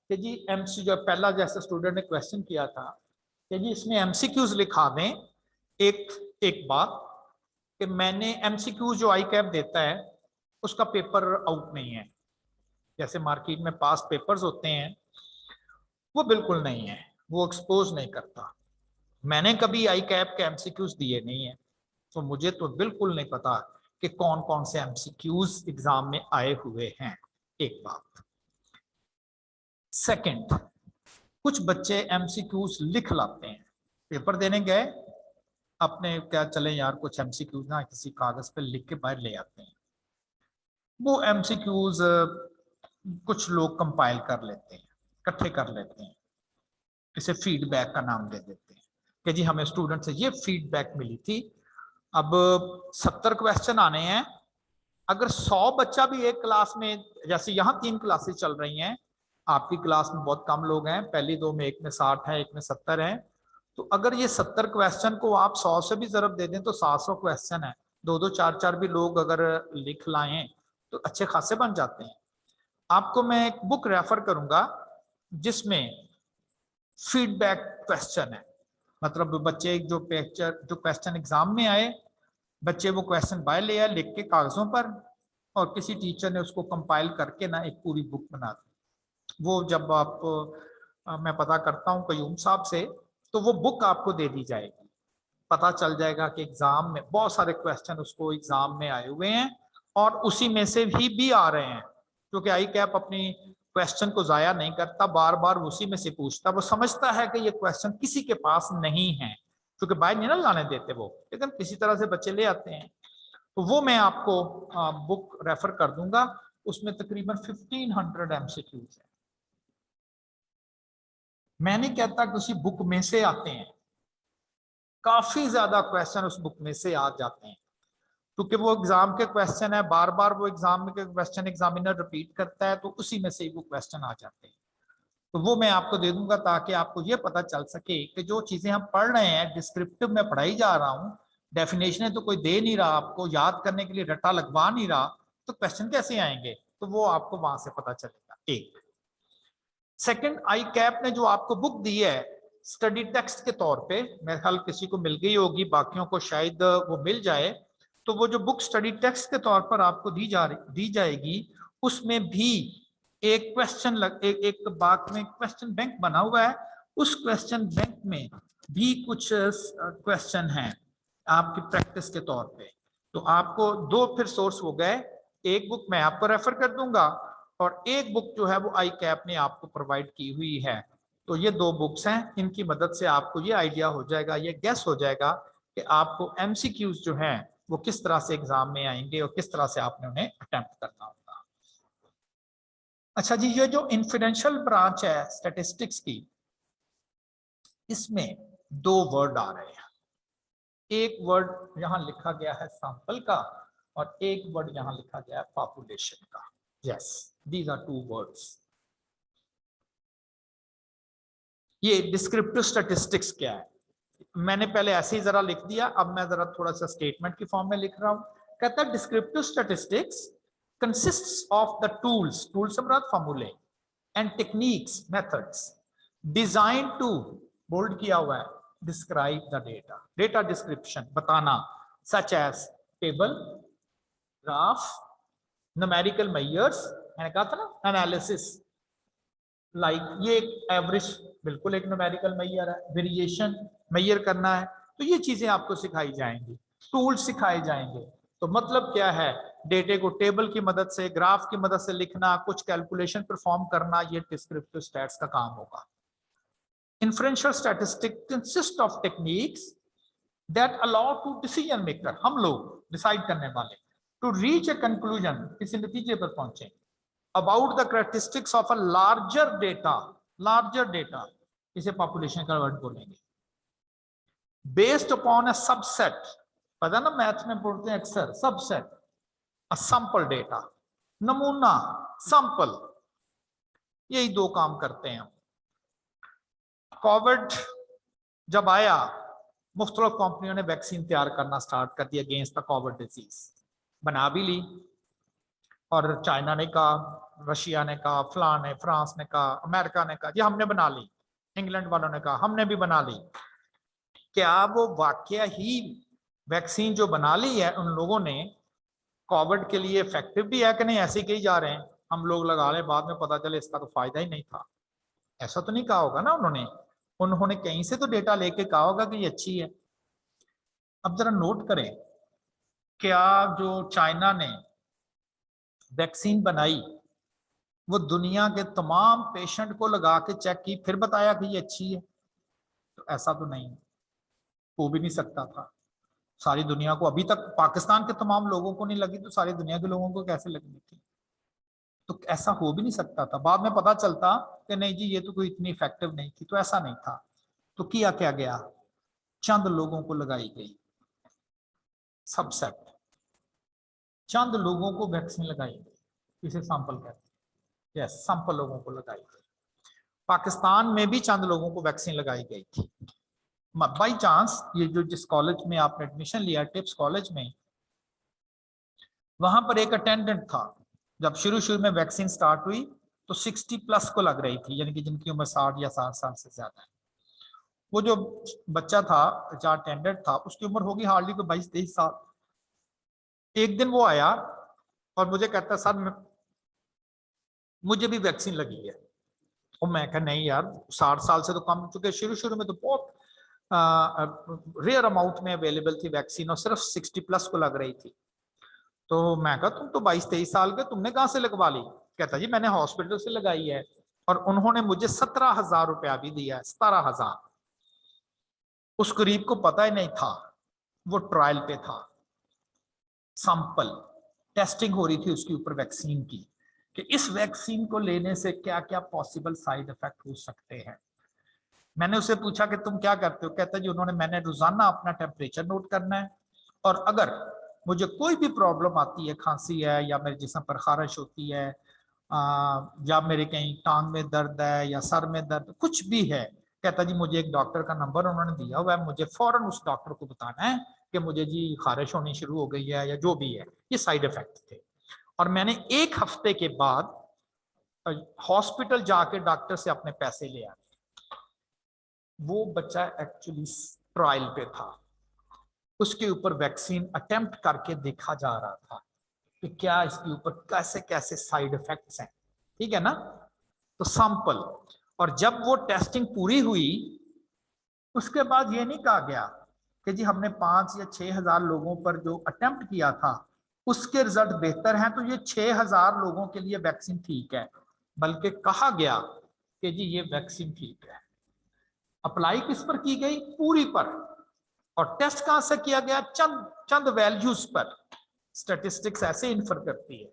कि जी एमसी, जो पहला जैसे स्टूडेंट ने क्वेश्चन किया था कि जी इसमें एमसीक्यूज लिखा दें। एक बात कि मैंने एमसीक्यूज जो आई कैप देता है उसका पेपर आउट नहीं है, जैसे मार्केट में पास पेपर्स होते हैं वो बिल्कुल नहीं है, वो एक्सपोज नहीं करता। मैंने कभी आई कैप के एमसीक्यूज दिए नहीं है, तो मुझे तो बिल्कुल नहीं पता कि कौन कौन से एमसीक्यूज एग्जाम में आए हुए हैं, एक बात। सेकंड, कुछ बच्चे एमसीक्यूज लिख लाते हैं, पेपर देने गए अपने, क्या चले यार कुछ एमसीक्यूज ना किसी कागज पे लिख के बाहर ले आते हैं। वो एमसीक्यूज कुछ लोग कंपाइल कर लेते हैं, इकट्ठे कर लेते हैं, इसे फीडबैक का नाम दे देते हैं कि जी हमें स्टूडेंट से ये फीडबैक मिली थी। अब 70 क्वेश्चन आने हैं, अगर 100 बच्चा भी एक क्लास में, जैसे यहाँ 3 क्लासेस चल रही हैं, आपकी क्लास में बहुत कम लोग हैं, पहली 2 में एक में 60 है, एक में 70 है, तो अगर ये 70 क्वेश्चन को आप 100 से भी ज़रब दे दें तो 700 क्वेश्चन है, 2-2, 4-4 भी लोग अगर लिख लाएं तो अच्छे खासे बन जाते हैं। आपको मैं एक बुक रेफर करूंगा जिसमें फीडबैक क्वेश्चन है, मतलब बच्चे जो क्वेश्चन एग्जाम में आए, बच्चे वो क्वेश्चन बाय ले आए लिख के कागजों पर, और किसी टीचर ने उसको कंपाइल करके ना एक पूरी बुक बना दी। वो जब आप मैं पता करता हूँ कयूम साहब से, तो वो बुक आपको दे दी जाएगी, पता चल जाएगा कि एग्जाम में बहुत सारे क्वेश्चन उसको एग्जाम में आए हुए हैं, और उसी में से भी आ रहे हैं, क्योंकि आई कैप अपनी क्वेश्चन को जाया नहीं करता, बार बार उसी में से पूछता। वो समझता है कि ये क्वेश्चन किसी के पास नहीं है, क्योंकि बाहर नहीं ना लाने देते वो, लेकिन किसी तरह से बच्चे ले आते हैं। तो वो मैं आपको बुक रेफर कर दूंगा, उसमें तकरीबन 1500 एमसीक्यूज है। मैं नहीं कहता कि उसी बुक में से आते हैं, काफी ज्यादा क्वेश्चन उस बुक में से आ जाते हैं, क्योंकि वो एग्जाम के क्वेश्चन है, बार बार वो एग्जाम के क्वेश्चन एग्जामिनर रिपीट करता है, तो उसी में से वो क्वेश्चन आ जाते हैं। तो वो मैं आपको दे दूंगा ताकि आपको ये पता चल सके कि जो चीजें हम पढ़ रहे हैं डिस्क्रिप्टिव में पढ़ाई जा रहा हूँ, डेफिनेशन तो कोई दे नहीं रहा, आपको याद करने के लिए रट्टा लगवा नहीं रहा, तो क्वेश्चन कैसे आएंगे, तो वो आपको वहां से पता चलेगा। एक सेकंड, आई कैप ने जो आपको बुक दी है स्टडी टेक्स्ट के तौर पे, मेरे ख्याल किसी को मिल गई होगी, बाकियों को शायद वो मिल जाए, तो वो जो बुक स्टडी टेक्स्ट के तौर पर आपको दी जाएगी, उसमें भी एक क्वेश्चन एक बाग में क्वेश्चन बैंक बना हुआ है, उस क्वेश्चन बैंक में भी कुछ क्वेश्चन हैं आपकी प्रैक्टिस के तौर पे। तो आपको दो फिर सोर्स हो गए, एक बुक मैं आपको रेफर कर दूंगा और एक बुक जो है वो आई कैप ने आपको प्रोवाइड की हुई है। तो ये दो बुक्स हैं, इनकी मदद से आपको ये आइडिया हो जाएगा, ये गेस हो जाएगा कि आपको एमसीक्यूज जो हैं वो किस तरह से एग्जाम में आएंगे और किस तरह से आपने उन्हें अटेम्प्ट करना होगा। अच्छा जी, ये जो इन्फिडेंशियल ब्रांच है स्टैटिस्टिक्स की, इसमें दो वर्ड आ रहे हैं, एक वर्ड यहां लिखा गया है सैंपल का और एक वर्ड यहां लिखा गया है पॉपुलेशन का। Yes, these are two words. ये डिस्क्रिप्टिव स्टैटिस्टिक्स क्या है, मैंने पहले ऐसे ही जरा लिख दिया, अब मैं जरा थोड़ा सा स्टेटमेंट की फॉर्म में लिख रहा हूं। कहता है descriptive statistics consists of the tools से मुराद फॉर्मूले and techniques methods designed to, bold किया हुआ है, describe the data description बताना, such as table, graph, numerical measures, मैंने कहा था ना analysis, like ये एवरेज बिल्कुल एक न्यूमेरिकल मेजर है, वेरिएशन मेजर करना है, तो ये चीजें आपको सिखाई जाएंगी, टूल्स सिखाए जाएंगे। तो मतलब क्या है, डेटे को टेबल की मदद से, ग्राफ की मदद से लिखना, कुछ कैलकुलेशन परफॉर्म करना, ये डिस्क्रिप्टिव स्टैट्स का काम होगा। Inferential statistics consist of techniques that allow to decision maker, हम लोग डिसाइड करने वाले, टू रीच ए कंक्लूजन, किसी नतीजे पर पहुंचे, about the characteristics of a larger data, इसे पॉपुलेशन का वर्ड बोलेंगे, बेस्ड अपॉन अ सबसेट, पता ना मैथ में बोलते हैं अक्सर सबसेट, अ सैंपल डेटा, नमूना, सैंपल, यही दो काम करते हैं। कोविड जब आया, मुख्तलिफ कंपनियों ने वैक्सीन तैयार करना स्टार्ट कर दिया अगेंस्ट द कोविड डिजीज, बना भी ली, और चाइना ने कहा, रशिया ने कहा, फलां ने, फ्रांस ने कहा, अमेरिका ने कहा, ये हमने बना ली, इंग्लैंड वालों ने कहा हमने भी बना ली। क्या वो वाकया ही वैक्सीन जो बना ली है उन लोगों ने कोविड के लिए इफेक्टिव भी है कि नहीं, ऐसे ही कही जा रहे हैं हम लोग लगा लें, बाद में पता चले इसका तो फायदा ही नहीं था, ऐसा तो नहीं कहा होगा ना उन्होंने कहीं से तो डेटा लेके कहा होगा कि ये अच्छी है। अब जरा नोट करें, क्या जो चाइना ने वैक्सीन बनाई वो दुनिया के तमाम पेशेंट को लगा के चेक की फिर बताया कि ये अच्छी है? तो ऐसा तो नहीं हो भी नहीं सकता था। सारी दुनिया को, अभी तक पाकिस्तान के तमाम लोगों को नहीं लगी तो सारी दुनिया के लोगों को कैसे लगनी थी? तो ऐसा हो भी नहीं सकता था। बाद में पता चलता कि नहीं जी ये तो कोई इतनी इफेक्टिव नहीं थी, तो ऐसा नहीं था। तो किया क्या गया, चंद लोगों को लगाई गई, सबसेट, चंद लोगों को वैक्सीन लगाई गई, इसे सैंपल कहते हैं। यस, सैंपल लोगों को लगाई गई। पाकिस्तान में भी चंद लोगों को वैक्सीन लगाई गई थी। बाई चांस ये जो जिस कॉलेज में आपने एडमिशन लिया, टिप्स कॉलेज में, वहां पर एक अटेंडेंट था, जब शुरू में वैक्सीन स्टार्ट हुई तो 60+ को लग रही थी, यानी कि जिनकी उम्र 60 या 60 साल से ज्यादा है। वो जो बच्चा था, जो अटेंडेंट था, उसकी उम्र होगी हार्डली कोई 22-23 साल। एक दिन वो आया और मुझे कहता सर मुझे भी वैक्सीन लगी है। और मैं कहा नहीं यार, 60 साल से तो कम, चुके शुरू में तो बहुत रेयर अमाउंट में अवेलेबल थी वैक्सीन और सिर्फ 60+ को लग रही थी। तो मैं कहा तुम तो 22-23 साल के, तुमने कहाँ से लगवा ली? कहता जी मैंने हॉस्पिटल से लगाई है और उन्होंने मुझे 17,000 रुपया भी दिया है, 17,000। उस गरीब को पता ही नहीं था, वो ट्रायल पे था, सैंपल टेस्टिंग हो रही थी उसके ऊपर वैक्सीन की, कि इस वैक्सीन को लेने से क्या क्या पॉसिबल साइड इफेक्ट हो सकते हैं। मैंने उससे पूछा कि तुम क्या करते हो? कहता जी मैंने रोजाना अपना टेम्परेचर नोट करना है और अगर मुझे कोई भी प्रॉब्लम आती है, खांसी है या मेरे जिस्म पर खारिश होती है, या मेरे कहीं टांग में दर्द है या सर में दर्द, कुछ भी है, कहता जी मुझे एक डॉक्टर का नंबर उन्होंने दिया हुआ है, मुझे फौरन उस डॉक्टर को बताना है कि मुझे जी खारिश होनी शुरू हो गई है या जो भी है। ये साइड इफेक्ट थे। और मैंने 1 हफ्ते के बाद हॉस्पिटल जाके डॉक्टर से अपने पैसे ले आए। वो बच्चा एक्चुअली ट्रायल पे था, उसके ऊपर वैक्सीन अटेम्प्ट करके देखा जा रहा था कि क्या इसके ऊपर कैसे कैसे साइड इफेक्ट्स हैं, ठीक है ना। तो सैंपल, और जब वो टेस्टिंग पूरी हुई उसके बाद ये नहीं कहा गया कि जी हमने 5 या 6 हजार लोगों पर जो अटेम्प्ट किया था उसके रिजल्ट बेहतर हैं तो ये 6,000 लोगों के लिए वैक्सीन ठीक है, बल्कि कहा गया कि जी ये वैक्सीन ठीक है। अप्लाई किस पर की गई? पूरी पर। और टेस्ट कहां से किया गया? चंद वैल्यूज पर। स्टैटिस्टिक्स ऐसे इन्फर करती है,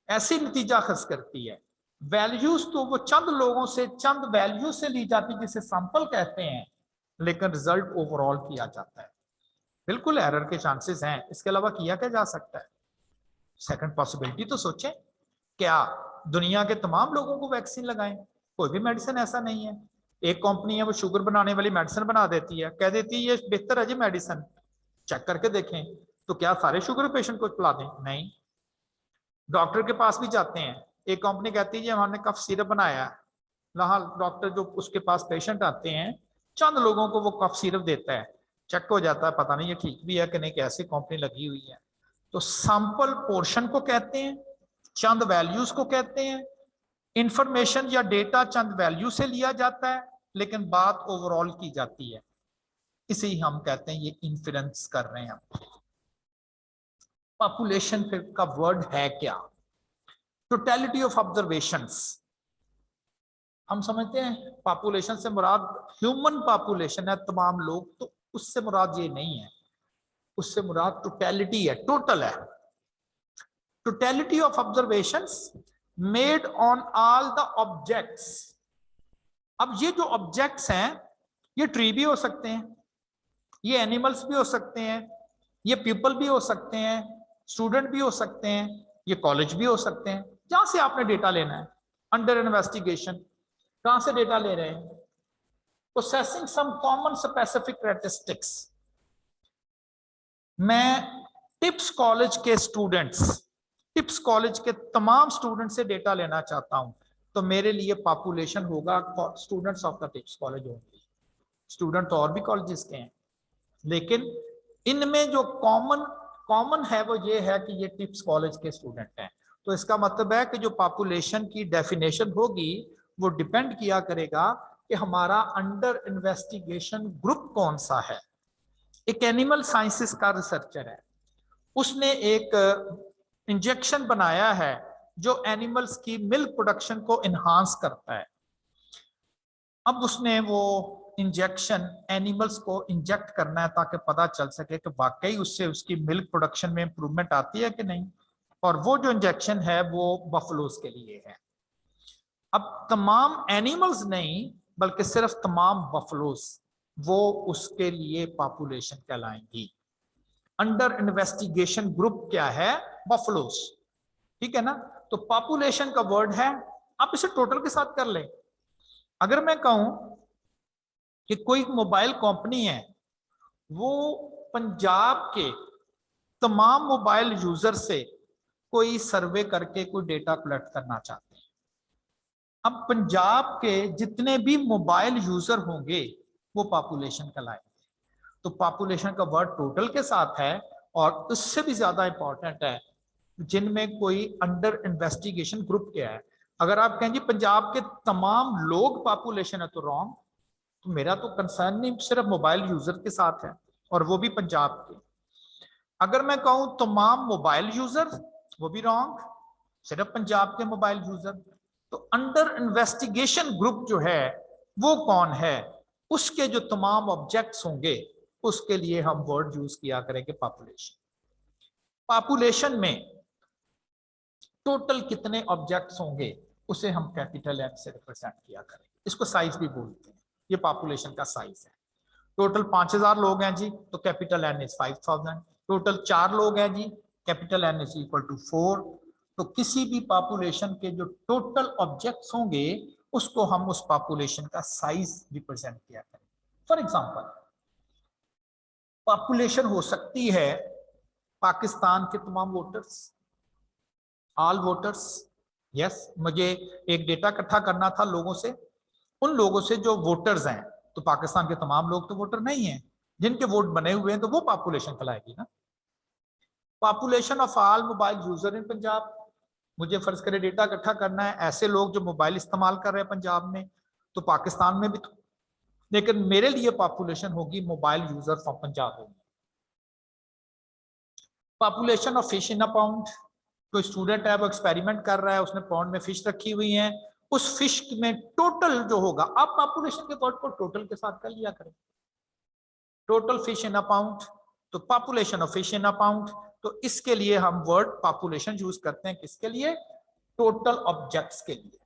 ऐसे नतीजा खस करती है। वैल्यूज तो वो चंद लोगों से, चंद वैल्यू से ली जाती जिसे सैंपल कहते हैं, लेकिन रिजल्ट ओवरऑल किया जाता है। बिल्कुल एरर के चांसेस हैं, इसके अलावा किया क्या जा सकता है? सेकंड पॉसिबिलिटी तो सोचें, क्या दुनिया के तमाम लोगों को वैक्सीन लगाएं? कोई भी मेडिसिन ऐसा नहीं है। एक कंपनी है वो शुगर बनाने वाली मेडिसिन बना देती है, कह देती है ये बेहतर है जी मेडिसिन, चेक करके देखें, तो क्या सारे शुगर पेशेंट को पिला दें? नहीं। डॉक्टर के पास भी जाते हैं, एक कंपनी कहती है हमने कफ सिरप बनाया है, वहां डॉक्टर जो उसके पास पेशेंट आते हैं चंद लोगों को वो कफ सिरप देता है, चेक हो जाता है पता नहीं ये ठीक भी है कि नहीं, कैसी कंपनी लगी हुई है। तो सैंपल पोर्शन को कहते हैं, चंद वैल्यूज को कहते हैं। इंफॉर्मेशन या डेटा चंद वैल्यू से लिया जाता है लेकिन बात ओवरऑल की जाती है, इसे ही हम कहते हैं ये इन्फ्लुएंस कर रहे हैं। पॉपुलेशन का वर्ड है क्या? Totality of observations. हम समझते हैं पॉपुलेशन से मुराद ह्यूमन पॉपुलेशन है, तमाम लोग, तो उससे मुराद ये नहीं है, उससे मुराद टोटलिटी है, टोटल है। Totality of observations made on all the objects. अब ये जो ऑब्जेक्ट्स हैं ये ट्री भी हो सकते हैं, ये एनिमल्स भी हो सकते हैं, ये पीपल भी हो सकते हैं, स्टूडेंट भी हो सकते हैं, ये कॉलेज भी हो सकते हैं। जहां से आपने डेटा लेना है, अंडर इन्वेस्टिगेशन, कहां से डेटा ले रहे हैं? Processing some common specific characteristics. मैं टिप्स कॉलेज के स्टूडेंट्स, टिप्स कॉलेज के तमाम स्टूडेंट से डेटा लेना चाहता हूं, तो मेरे लिए पॉपुलेशन होगा students of the tips college होंगे। स्टूडेंट तो और भी कॉलेजेस के हैं, लेकिन इनमें जो कॉमन है वो ये है कि ये टिप्स कॉलेज के स्टूडेंट हैं। तो इसका मतलब है कि जो पॉपुलेशन की डेफिनेशन होगी वो डिपेंड किया करेगा कि हमारा अंडर इन्वेस्टिगेशन ग्रुप कौन सा है। एक एनिमल साइंसेस का रिसर्चर है, उसने एक इंजेक्शन बनाया है जो एनिमल्स की मिल्क प्रोडक्शन को इनहांस करता है। अब उसने वो इंजेक्शन एनिमल्स को इंजेक्ट करना है ताकि पता चल सके कि वाकई उससे उसकी मिल्क प्रोडक्शन में इंप्रूवमेंट आती है कि नहीं, और वो जो इंजेक्शन है वो बफलोज के लिए है। अब तमाम एनिमल्स नहीं बल्कि सिर्फ तमाम बफलोज, वो उसके लिए पॉपुलेशन कहलाएंगी। अंडर इन्वेस्टिगेशन ग्रुप क्या है? बफलोज, ठीक है ना। तो पॉपुलेशन का वर्ड है, आप इसे टोटल के साथ कर लें। अगर मैं कहूं कि कोई मोबाइल कंपनी है, वो पंजाब के तमाम मोबाइल यूजर से कोई सर्वे करके कोई डेटा कलेक्ट करना चाहते हैं। अब पंजाब के जितने भी मोबाइल यूजर होंगे वो पॉपुलेशन कहलाएंगे। तो पॉपुलेशन का वर्ड टोटल के साथ है, और उससे भी ज्यादा इंपॉर्टेंट है जिनमें कोई अंडर इन्वेस्टिगेशन ग्रुप क्या है। अगर आप कहें जी पंजाब के तमाम लोग पॉपुलेशन है तो रॉन्ग, तो मेरा तो कंसर्न नहीं सिर्फ मोबाइल यूजर के साथ है, और वो भी पंजाब के। अगर मैं कहूं तमाम मोबाइल यूजर, वो भी रॉन्ग, सिर्फ पंजाब के मोबाइल यूजर। तो अंडर इन्वेस्टिगेशन ग्रुप जो है वो कौन है? उसके जो तमाम ऑब्जेक्ट्स होंगे उसके लिए हम वर्ड यूज किया करेंगे पॉपुलेशन। पॉपुलेशन में टोटल कितने ऑब्जेक्ट्स होंगे उसे हम कैपिटल एन से रिप्रेजेंट किया करेंगे। इसको साइज भी बोलते हैं, ये पॉपुलेशन का साइज है। टोटल 5,000 लोग हैं जी, तो कैपिटल एन इज 5,000, टोटल 4 लोग हैं जी, capital N is equal to 4, तो किसी भी पॉपुलेशन के जो टोटल ऑब्जेक्ट्स होंगे उसको हम उस पॉपुलेशन का साइज रिप्रेजेंट किया करें। फॉर एग्जांपल पॉपुलेशन हो सकती है पाकिस्तान के तमाम वोटर्स, ऑल वोटर्स, यस, मुझे एक डेटा इकट्ठा करना था लोगों से, उन लोगों से जो वोटर्स हैं, तो पाकिस्तान के तमाम लोग तो वोटर नहीं हैं, जिनके वोट बने हुए हैं तो वो पॉपुलेशन कहलाएगी ना। Population of all mobile user इन पंजाब, मुझे फर्ज करे डेटा इकट्ठा करना है ऐसे लोग जो मोबाइल इस्तेमाल कर रहे हैं पंजाब में, तो पाकिस्तान में भी तो, लेकिन मेरे लिए पॉपुलेशन होगी मोबाइल यूजर फ्रॉम पंजाब होगी। Population of fish in a pound, कोई स्टूडेंट है वो एक्सपेरिमेंट कर रहा है, उसने पाउंड में फिश रखी हुई है, उस फिश में टोटल जो होगा, आप पॉपुलेशन के वर्ड को टोटल के साथ कर लिया करें, total fish in a pound, तो population of fish in a pound, तो इसके लिए हम वर्ड पॉपुलेशन यूज करते हैं, किसके लिए, टोटल ऑब्जेक्ट्स के लिए।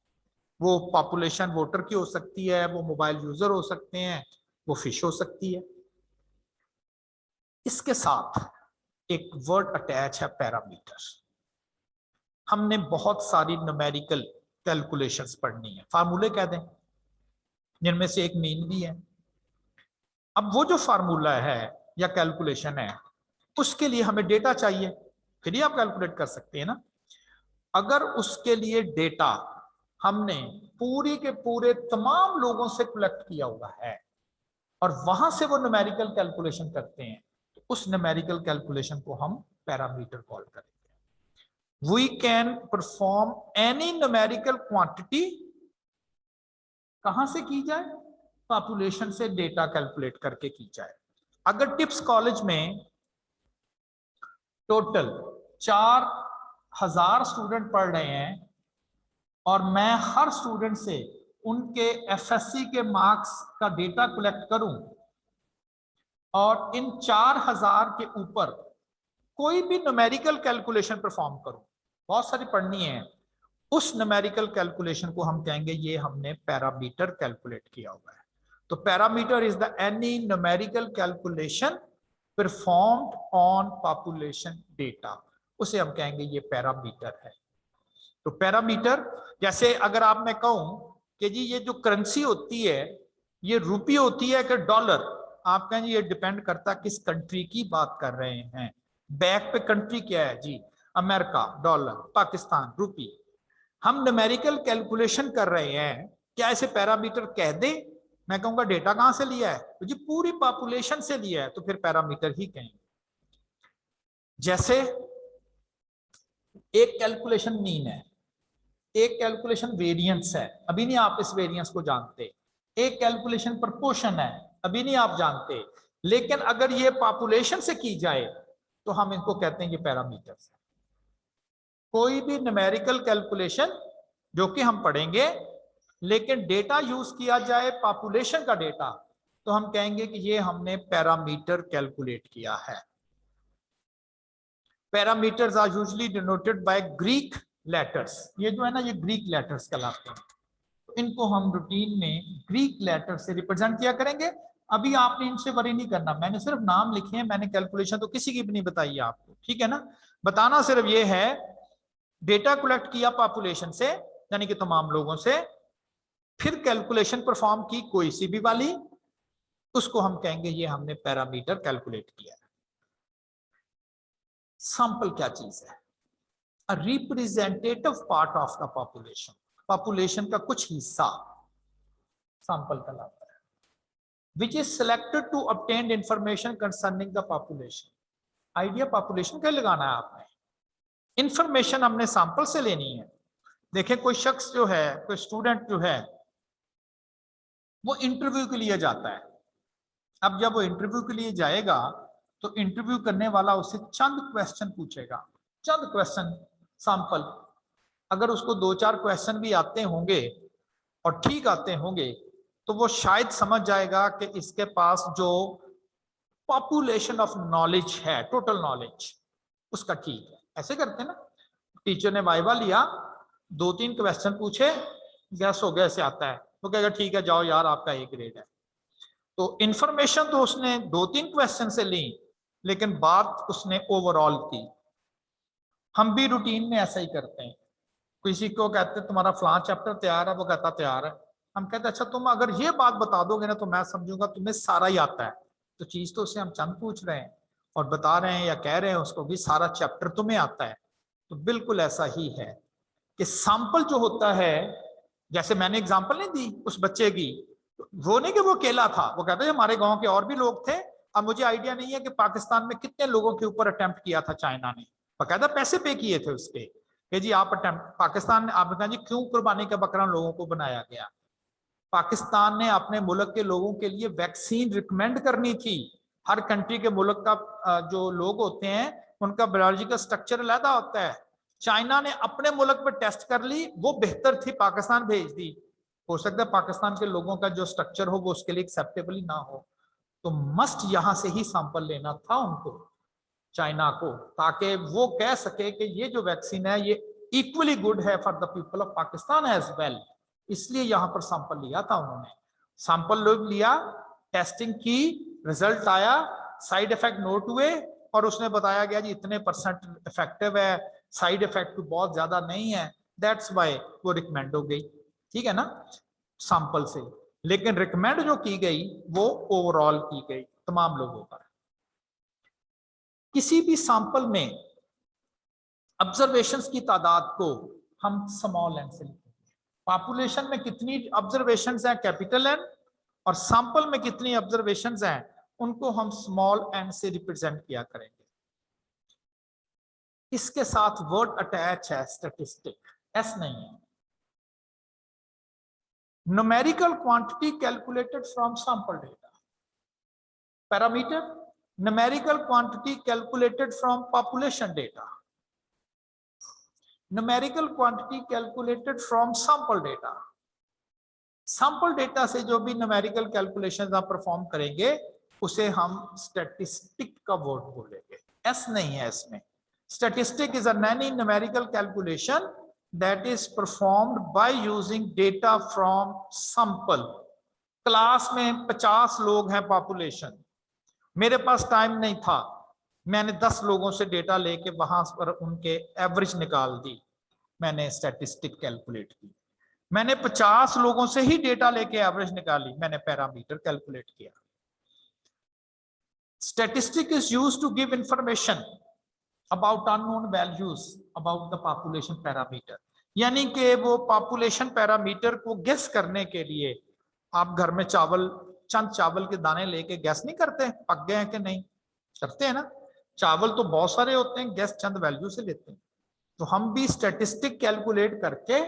वो पॉपुलेशन वोटर की हो सकती है, वो मोबाइल यूजर हो सकते हैं, वो फिश हो सकती है। इसके साथ एक वर्ड अटैच है पैरामीटर। हमने बहुत सारी न्यूमेरिकल कैलकुलेशंस पढ़नी है, फार्मूले कह दें, जिनमें से एक मीन भी है। अब वो जो फार्मूला है या कैलकुलेशन है उसके लिए हमें डेटा चाहिए, फिर ही आप कैलकुलेट कर सकते हैं ना। अगर उसके लिए डेटा हमने पूरी के पूरे तमाम लोगों से कलेक्ट किया हुआ है और वहां से वो न्यूमेरिकल कैलकुलेशन करते हैं, तो उस न्यूमेरिकल कैलकुलेशन को हम पैरामीटर कॉल करेंगे। We can perform any numerical quantity, कहां से की जाए, पॉपुलेशन से डेटा कैलकुलेट करके की जाए। अगर टिप्स कॉलेज में टोटल 4000 स्टूडेंट पढ़ रहे हैं और मैं हर स्टूडेंट से उनके एफएससी के मार्क्स का डेटा कलेक्ट करूं और इन 4000 के ऊपर कोई भी न्यूमेरिकल कैलकुलेशन परफॉर्म करूं, बहुत सारी पढ़नी है, उस न्यूमेरिकल कैलकुलेशन को हम कहेंगे ये हमने पैरामीटर कैलकुलेट किया हुआ है। तो parameter is the any numerical calculation performed on population data, उसे हम कहेंगे ये पैरामीटर है। तो पैरामीटर, जैसे अगर आप मैं कहूं कि जी ये जो करेंसी होती है ये रुपये होती है कि डॉलर, आप कहेंगे ये डिपेंड करता है किस कंट्री की बात कर रहे हैं। बैक पे कंट्री क्या है जी, अमेरिका डॉलर, पाकिस्तान रुपी। हम न्यूमेरिकल कैलकुलेशन कर रहे हैं, क्या इसे पैरामीटर कह दें? मैं कहूंगा डेटा कहां से लिया है, तो जी पूरी पॉपुलेशन से लिया है, तो फिर पैरामीटर ही कहेंगे। जैसे एक कैलकुलेशन मीन है, एक कैलकुलेशन वेरिएंस है, अभी नहीं आप इस वेरिएंस को जानते, एक कैलकुलेशन प्रोपोर्शन है, अभी नहीं आप जानते, लेकिन अगर ये पॉपुलेशन से की जाए तो हम इनको कहते हैं ये पैरामीटर्स है। कोई भी न्यूमेरिकल कैलकुलेशन जो कि हम पढ़ेंगे, लेकिन डेटा यूज किया जाए पॉपुलेशन का डेटा, तो हम कहेंगे कि ये हमने पैरामीटर कैलकुलेट किया है। Parameters are usually denoted by Greek letters, ये जो है ना ये ग्रीक लेटर्स कहलाते हैं, तो इनको हम रूटीन में ग्रीक लेटर से रिप्रेजेंट किया करेंगे। अभी आपने इनसे वरी नहीं करना, मैंने सिर्फ नाम लिखे हैं, मैंने कैलकुलेशन तो किसी की भी नहीं बताई है आपको, ठीक है ना। बताना सिर्फ ये है, डेटा कलेक्ट किया पॉपुलेशन से यानी कि तमाम लोगों से, फिर कैलकुलेशन परफॉर्म की कोई सी भी वाली, उसको हम कहेंगे ये हमने पैरामीटर कैलकुलेट किया है। सैंपल क्या चीज है, a representative part of the population, population का कुछ हिस्सा सैंपल कहलाता है, which is selected to obtain information concerning the population. Idea population क्या लगाना है आपने, इंफॉर्मेशन हमने सैंपल से लेनी है। देखें कोई शख्स जो है, कोई स्टूडेंट जो है, वो इंटरव्यू के लिए जाता है। अब जब वो इंटरव्यू के लिए जाएगा तो इंटरव्यू करने वाला उससे चंद क्वेश्चन पूछेगा, चंद क्वेश्चन सैंपल। अगर उसको 2-4 क्वेश्चन भी आते होंगे और ठीक आते होंगे तो वो शायद समझ जाएगा कि इसके पास जो पॉपुलेशन ऑफ नॉलेज है, टोटल नॉलेज, उसका ठीक है। ऐसे करते हैं ना, टीचर ने वाइवा लिया, 2-3 क्वेश्चन पूछे, गैस हो गया ऐसे आता है, तो कहेगा ठीक है जाओ यार आपका A ग्रेड है। तो इंफॉर्मेशन तो उसने 2-3 क्वेश्चन से ली, लेकिन बात उसने ओवरऑल की। हम भी रूटीन में ऐसा ही करते हैं। किसी को कहते तुम्हारा फलां चैप्टर तैयार है, वो कहता तैयार है। हम कहते अच्छा तुम अगर ये बात बता दोगे ना तो मैं समझूंगा तुम्हें सारा ही आता है। तो चीज तो उससे हम चंद पूछ रहे हैं और बता रहे हैं या कह रहे हैं उसको भी सारा चैप्टर तुम्हें आता है। तो बिल्कुल ऐसा ही है कि सैंपल जो होता है, जैसे मैंने एग्जांपल नहीं दी उस बच्चे की, वो नहीं कि वो अकेला था, वो कहते हैं हमारे गांव के और भी लोग थे। अब मुझे आइडिया नहीं है कि पाकिस्तान में कितने लोगों के ऊपर अटेम्प्ट किया था चाइना ने, बाकायदा पैसे पे किए थे उसके कि जी आप अटेम्प्ट, पाकिस्तान ने आपने कहा जी क्यों कुर्बानी का बकरा लोगों को बनाया गया। पाकिस्तान ने अपने मुल्क के लोगों के लिए वैक्सीन रिकमेंड करनी थी। हर कंट्री के मुल्क का जो लोग होते हैं उनका बायोलॉजिकल स्ट्रक्चर अलग होता है। चाइना ने अपने मुल्क पर टेस्ट कर ली, वो बेहतर थी, पाकिस्तान भेज दी। हो सकता है पाकिस्तान के लोगों का जो स्ट्रक्चर हो वो उसके लिए एक्सेप्टेबल ही ना हो, तो मस्ट यहां से ही सैंपल लेना था उनको, चाइना को, ताकि वो कह सके कि ये जो वैक्सीन है ये इक्वली गुड है for the people of Pakistan as well. इसलिए यहां पर सैंपल लिया था उन्होंने। सैंपल लोग लिया, टेस्टिंग की, रिजल्ट आया, साइड इफेक्ट नोट हुए और उसने बताया गया जी इतने परसेंट इफेक्टिव है, साइड इफेक्ट बहुत ज्यादा नहीं है, दैट्स वाई वो रिकमेंड हो गई। ठीक है ना, सैंपल से। लेकिन रिकमेंड जो की गई वो ओवरऑल की गई तमाम लोगों पर। किसी भी सैंपल में ऑब्जर्वेशंस की तादाद को हम स्मॉल एन से लिखते हैं। पॉपुलेशन में कितनी ऑब्जर्वेशंस हैं कैपिटल एन, और सैंपल में कितनी ऑब्जर्वेशंस हैं उनको हम स्मॉल एन से रिप्रेजेंट किया करेंगे। इसके साथ वर्ड अटैच है स्टैटिस्टिक, एस नहीं है। Numerical quantity calculated from sample data. Parameter, numerical quantity calculated from population data. Numerical quantity calculated from sample data. Sample data से जो भी न्यूमेरिकल कैलकुलेशंस आप परफॉर्म करेंगे उसे हम स्टैटिस्टिक का वर्ड बोलेंगे, एस नहीं है इसमें। Statistic is any numerical calculation that is performed by using data from sample. Class में 50 लोग हैं पॉपुलेशन, मेरे पास टाइम नहीं था, मैंने 10 लोगों से डेटा लेके वहां पर उनके एवरेज निकाल दी, मैंने स्टैटिस्टिक कैलकुलेट की। मैंने 50 लोगों से ही डेटा लेके एवरेज निकाली, मैंने पैरामीटर कैलकुलेट किया। Statistic is used to give information about unknown values about the population parameter, यानी कि वो पॉपुलेशन पैरामीटर को गेस करने के लिए आप घर में चावल, चंद चावल के दाने लेके गैस नहीं करते पक गए हैं कि नहीं, करते हैं ना। चावल तो बहुत सारे होते हैं, गैस चंद वैल्यू से लेते हैं। तो हम भी स्टैटिस्टिक कैलकुलेट करके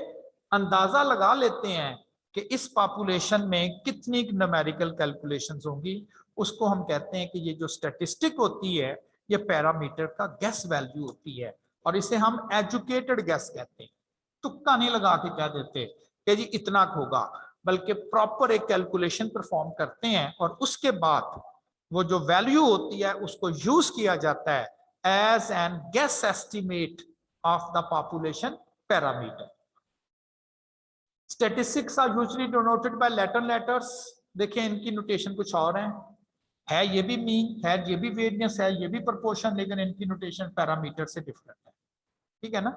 अंदाजा लगा लेते हैं कि इस पॉपुलेशन में कितनी न्यूमेरिकल कैलकुलेशंस होंगी। उसको हम कहते हैं कि ये जो स्टैटिस्टिक होती है ये पैरामीटर का गैस वैल्यू होती है, और इसे हम एजुकेटेड गैस कहते हैं। तुक्का नहीं लगा के कह देते कि जी इतना होगा, बल्कि प्रॉपर एक कैलकुलेशन परफॉर्म करते हैं और उसके बाद वो जो वैल्यू होती है उसको यूज किया जाता है as an guess estimate of the population parameter. Statistics are usually denoted by Latin letters. देखिए इनकी नोटेशन कुछ और है ये भी मीन है, ये भी वेरियंस है, ये भी प्रोपोर्शन, लेकिन इनकी नोटेशन पैरामीटर से डिफरेंट है। ठीक है ना।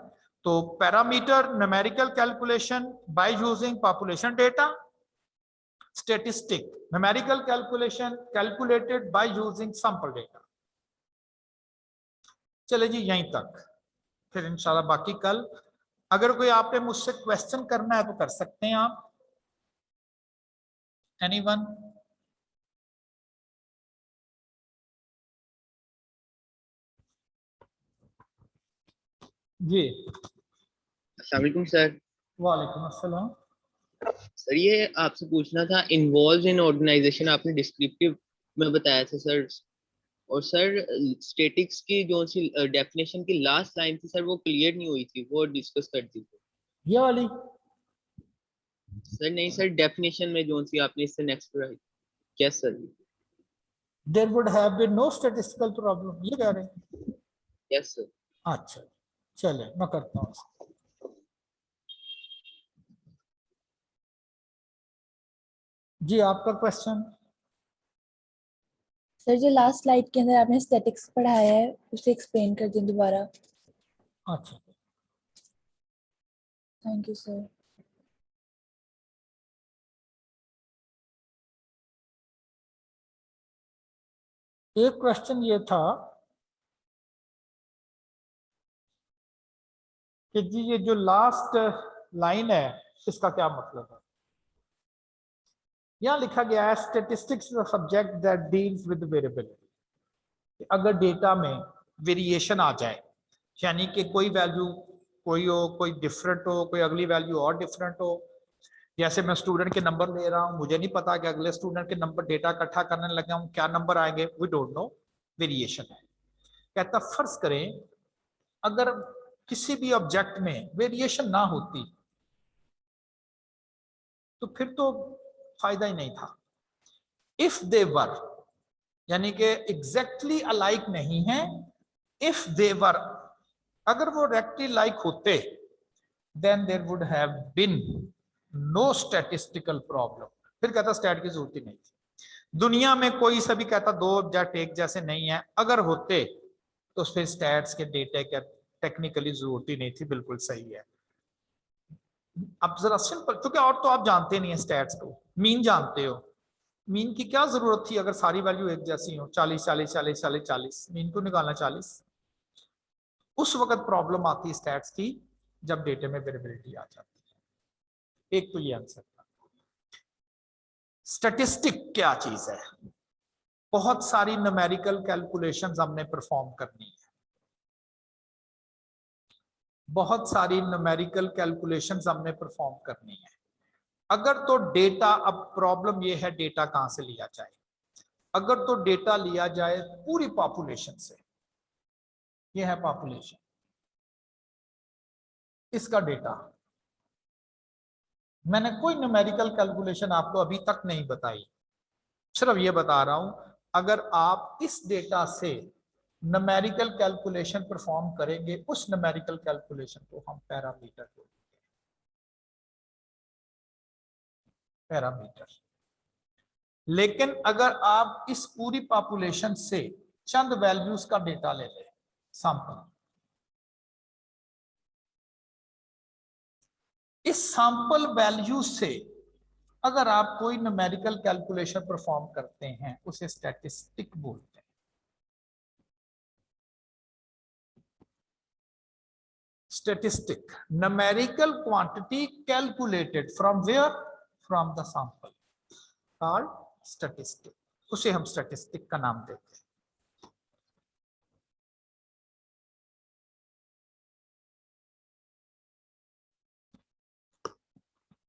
तो parameter numerical calculation by using population data, statistic numerical calculation calculated by using sample data. चले जी यहीं तक, फिर इंशाल्लाह बाकी कल। अगर कोई आपने मुझसे क्वेश्चन करना है तो कर सकते हैं आप, एनीवन? जी अस्सलाम वालेकुम सर। वालेकुम अस्सलाम। सर ये आपसे पूछना था, इन्वॉल्व इन ऑर्गेनाइजेशन आपने डिस्क्रिप्टिव में बताया था सर, और सर स्टैटिक्स की जो सी डेफिनेशन की लास्ट लाइन थी सर वो क्लियर नहीं हुई थी, वो डिस्कस कर दीजिए। ये वाली सर नहीं सर, डेफिनेशन में जो सी आपने इससे नेक्स्ट पढ़ाई, yes sir. There would have been no statistical problem, ये कह रहे हैं? Yes sir. अच्छा चले मैं करता हूँ। जी आपका क्वेश्चन? सर जो लास्ट स्लाइड के अंदर आपने स्टैटिक्स पढ़ाया है उसे एक्सप्लेन कर दें दोबारा। अच्छा, थैंक यू सर। एक क्वेश्चन ये था कि जी ये जो लास्ट लाइन है इसका क्या मतलब है। यहां लिखा गया है statistics is a subject that deals with variability. अगर डेटा में वेरिएशन आ जाए, यानी कि कोई वैल्यू कोई हो, कोई डिफरेंट हो, कोई अगली वैल्यू और डिफरेंट हो। जैसे मैं स्टूडेंट के नंबर ले रहा हूं, मुझे नहीं पता कि अगले स्टूडेंट के नंबर डेटा इकट्ठा करने लगा हूं क्या नंबर आएंगे, वी डोंट नो, वेरिएशन है। कहता फर्ज करें अगर किसी भी ऑब्जेक्ट में वेरिएशन ना होती तो फिर तो फायदा ही नहीं था। इफ दे वर, यानी कि एग्जैक्टली अलाइक नहीं है, इफ दे वर, अगर वो डायरेक्टली लाइक होते, then there would have been no statistical problem. फिर कहता स्टैट की जरूरत ही नहीं थी। दुनिया में कोई सा भी कहता दो ऑब्जेक्ट एक जैसे नहीं है, अगर होते तो फिर स्टैट्स के डेटा के टेक्निकली जरूरत ही नहीं थी। बिल्कुल सही है। अब जरा सिंपल, क्योंकि और तो आप जानते नहीं है स्टैट्स को, मीन जानते हो, मीन की क्या जरूरत थी अगर सारी वैल्यू एक जैसी हो, 40 40 40 40 40, मीन को निकालना 40। उस वक्त प्रॉब्लम आती है स्टैट्स की जब डेटा में वेरिएबिलिटी आ जाती है। एक तो ये आंसर था। स्टैटिस्टिक क्या चीज है? बहुत सारी न्यूमेरिकल कैलकुलेशंस हमने परफॉर्म करनी है, बहुत सारी न्यूमेरिकल कैलकुलेशंस हमने परफॉर्म करनी है। अगर तो डेटा, अब प्रॉब्लम यह है डेटा कहां से लिया जाए। अगर तो डेटा लिया जाए पूरी पॉपुलेशन से, यह है पॉपुलेशन, इसका डेटा, मैंने कोई न्यूमेरिकल कैलकुलेशन आपको अभी तक नहीं बताई, सिर्फ ये बता रहा हूं अगर आप इस डेटा से न्यूमेरिकल कैलकुलेशन परफॉर्म करेंगे, उस न्यूमेरिकल कैलकुलेशन को हम पैरामीटर बोलते हैं। पैरामीटर। लेकिन अगर आप इस पूरी पॉपुलेशन से चंद वैल्यूज का डेटा ले लें, सैंपल, इस सैंपल वैल्यू से अगर आप कोई न्यूमेरिकल कैलकुलेशन परफॉर्म करते हैं, उसे स्टैटिस्टिक बोलते हैं। Statistic, numerical quantity calculated from where? From the sample, called statistic। उसे हम स्टैटिस्टिक का नाम देते हैं।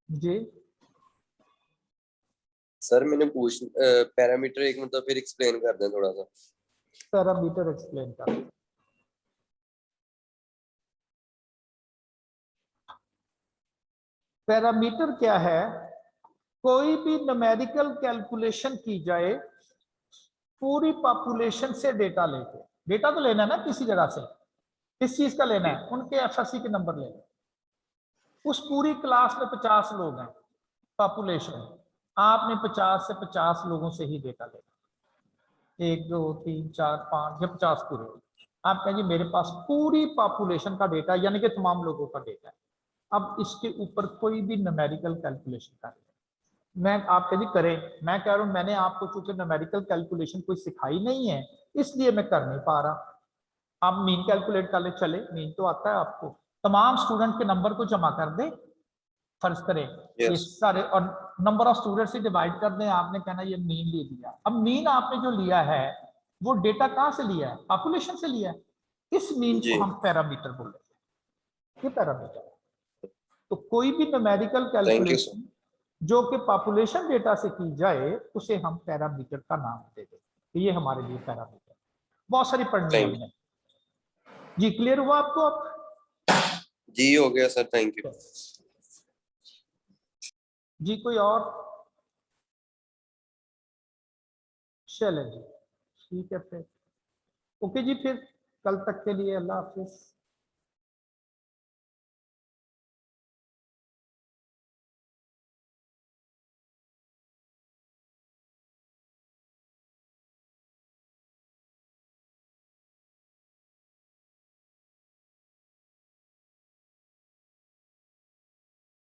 जी सर मैंने पूछ पैरामीटर एक मतलब फिर एक्सप्लेन कर दें थोड़ा सा। पैरामीटर एक्सप्लेन कर। पैरामीटर क्या है? कोई भी न्यूमेरिकल कैलकुलेशन की जाए पूरी पॉपुलेशन से डेटा लेके, डेटा तो लेना है ना किसी जगह से, किस चीज का लेना है? उनके एफएससी के नंबर लेना। उस पूरी क्लास में 50 लोग हैं पॉपुलेशन, आपने 50 से 50 लोगों से ही डेटा लेना, 1 2 3 4 5 या 50 पूरे। आप कहेंगे मेरे पास पूरी पॉपुलेशन का डेटा, यानी कि तमाम लोगों का डेटा है। अब इसके ऊपर कोई भी न्यूमेरिकल कैलकुलेशन कर, मैं आप कभी करें, मैं कह रहा हूं मैंने आपको चूंकि न्यूमेरिकल कैलकुलेशन कोई सिखाई नहीं है इसलिए मैं कर नहीं पा रहा। आप मीन कैलकुलेट कर ले, चले मीन तो आता है आपको, तमाम स्टूडेंट के नंबर को जमा कर दे, फर्ज करें ये सारे और नंबर ऑफ स्टूडेंट से डिवाइड कर दें, आपने कहना ये मीन ले लिया। अब मीन आपने जो लिया है वो डेटा कहां से लिया है? पॉपुलेशन से लिया है। इस मीन को हम पैरामीटर बोलते हैं, ये पैरामीटर है। तो कोई भी न्यूमेरिकल कैलकुलेशन जो कि पॉपुलेशन डेटा से की जाए उसे हम पैरामीटर का नाम दे दें। ये हमारे लिए पैरामीटर बहुत सारी पढ़नी है हमने। जी क्लियर हुआ आपको? जी हो गया सर, थैंक यू। जी कोई और? चलें जी, ठीक है फिर, ओके जी, फिर कल तक के लिए अल्लाह हाफिज।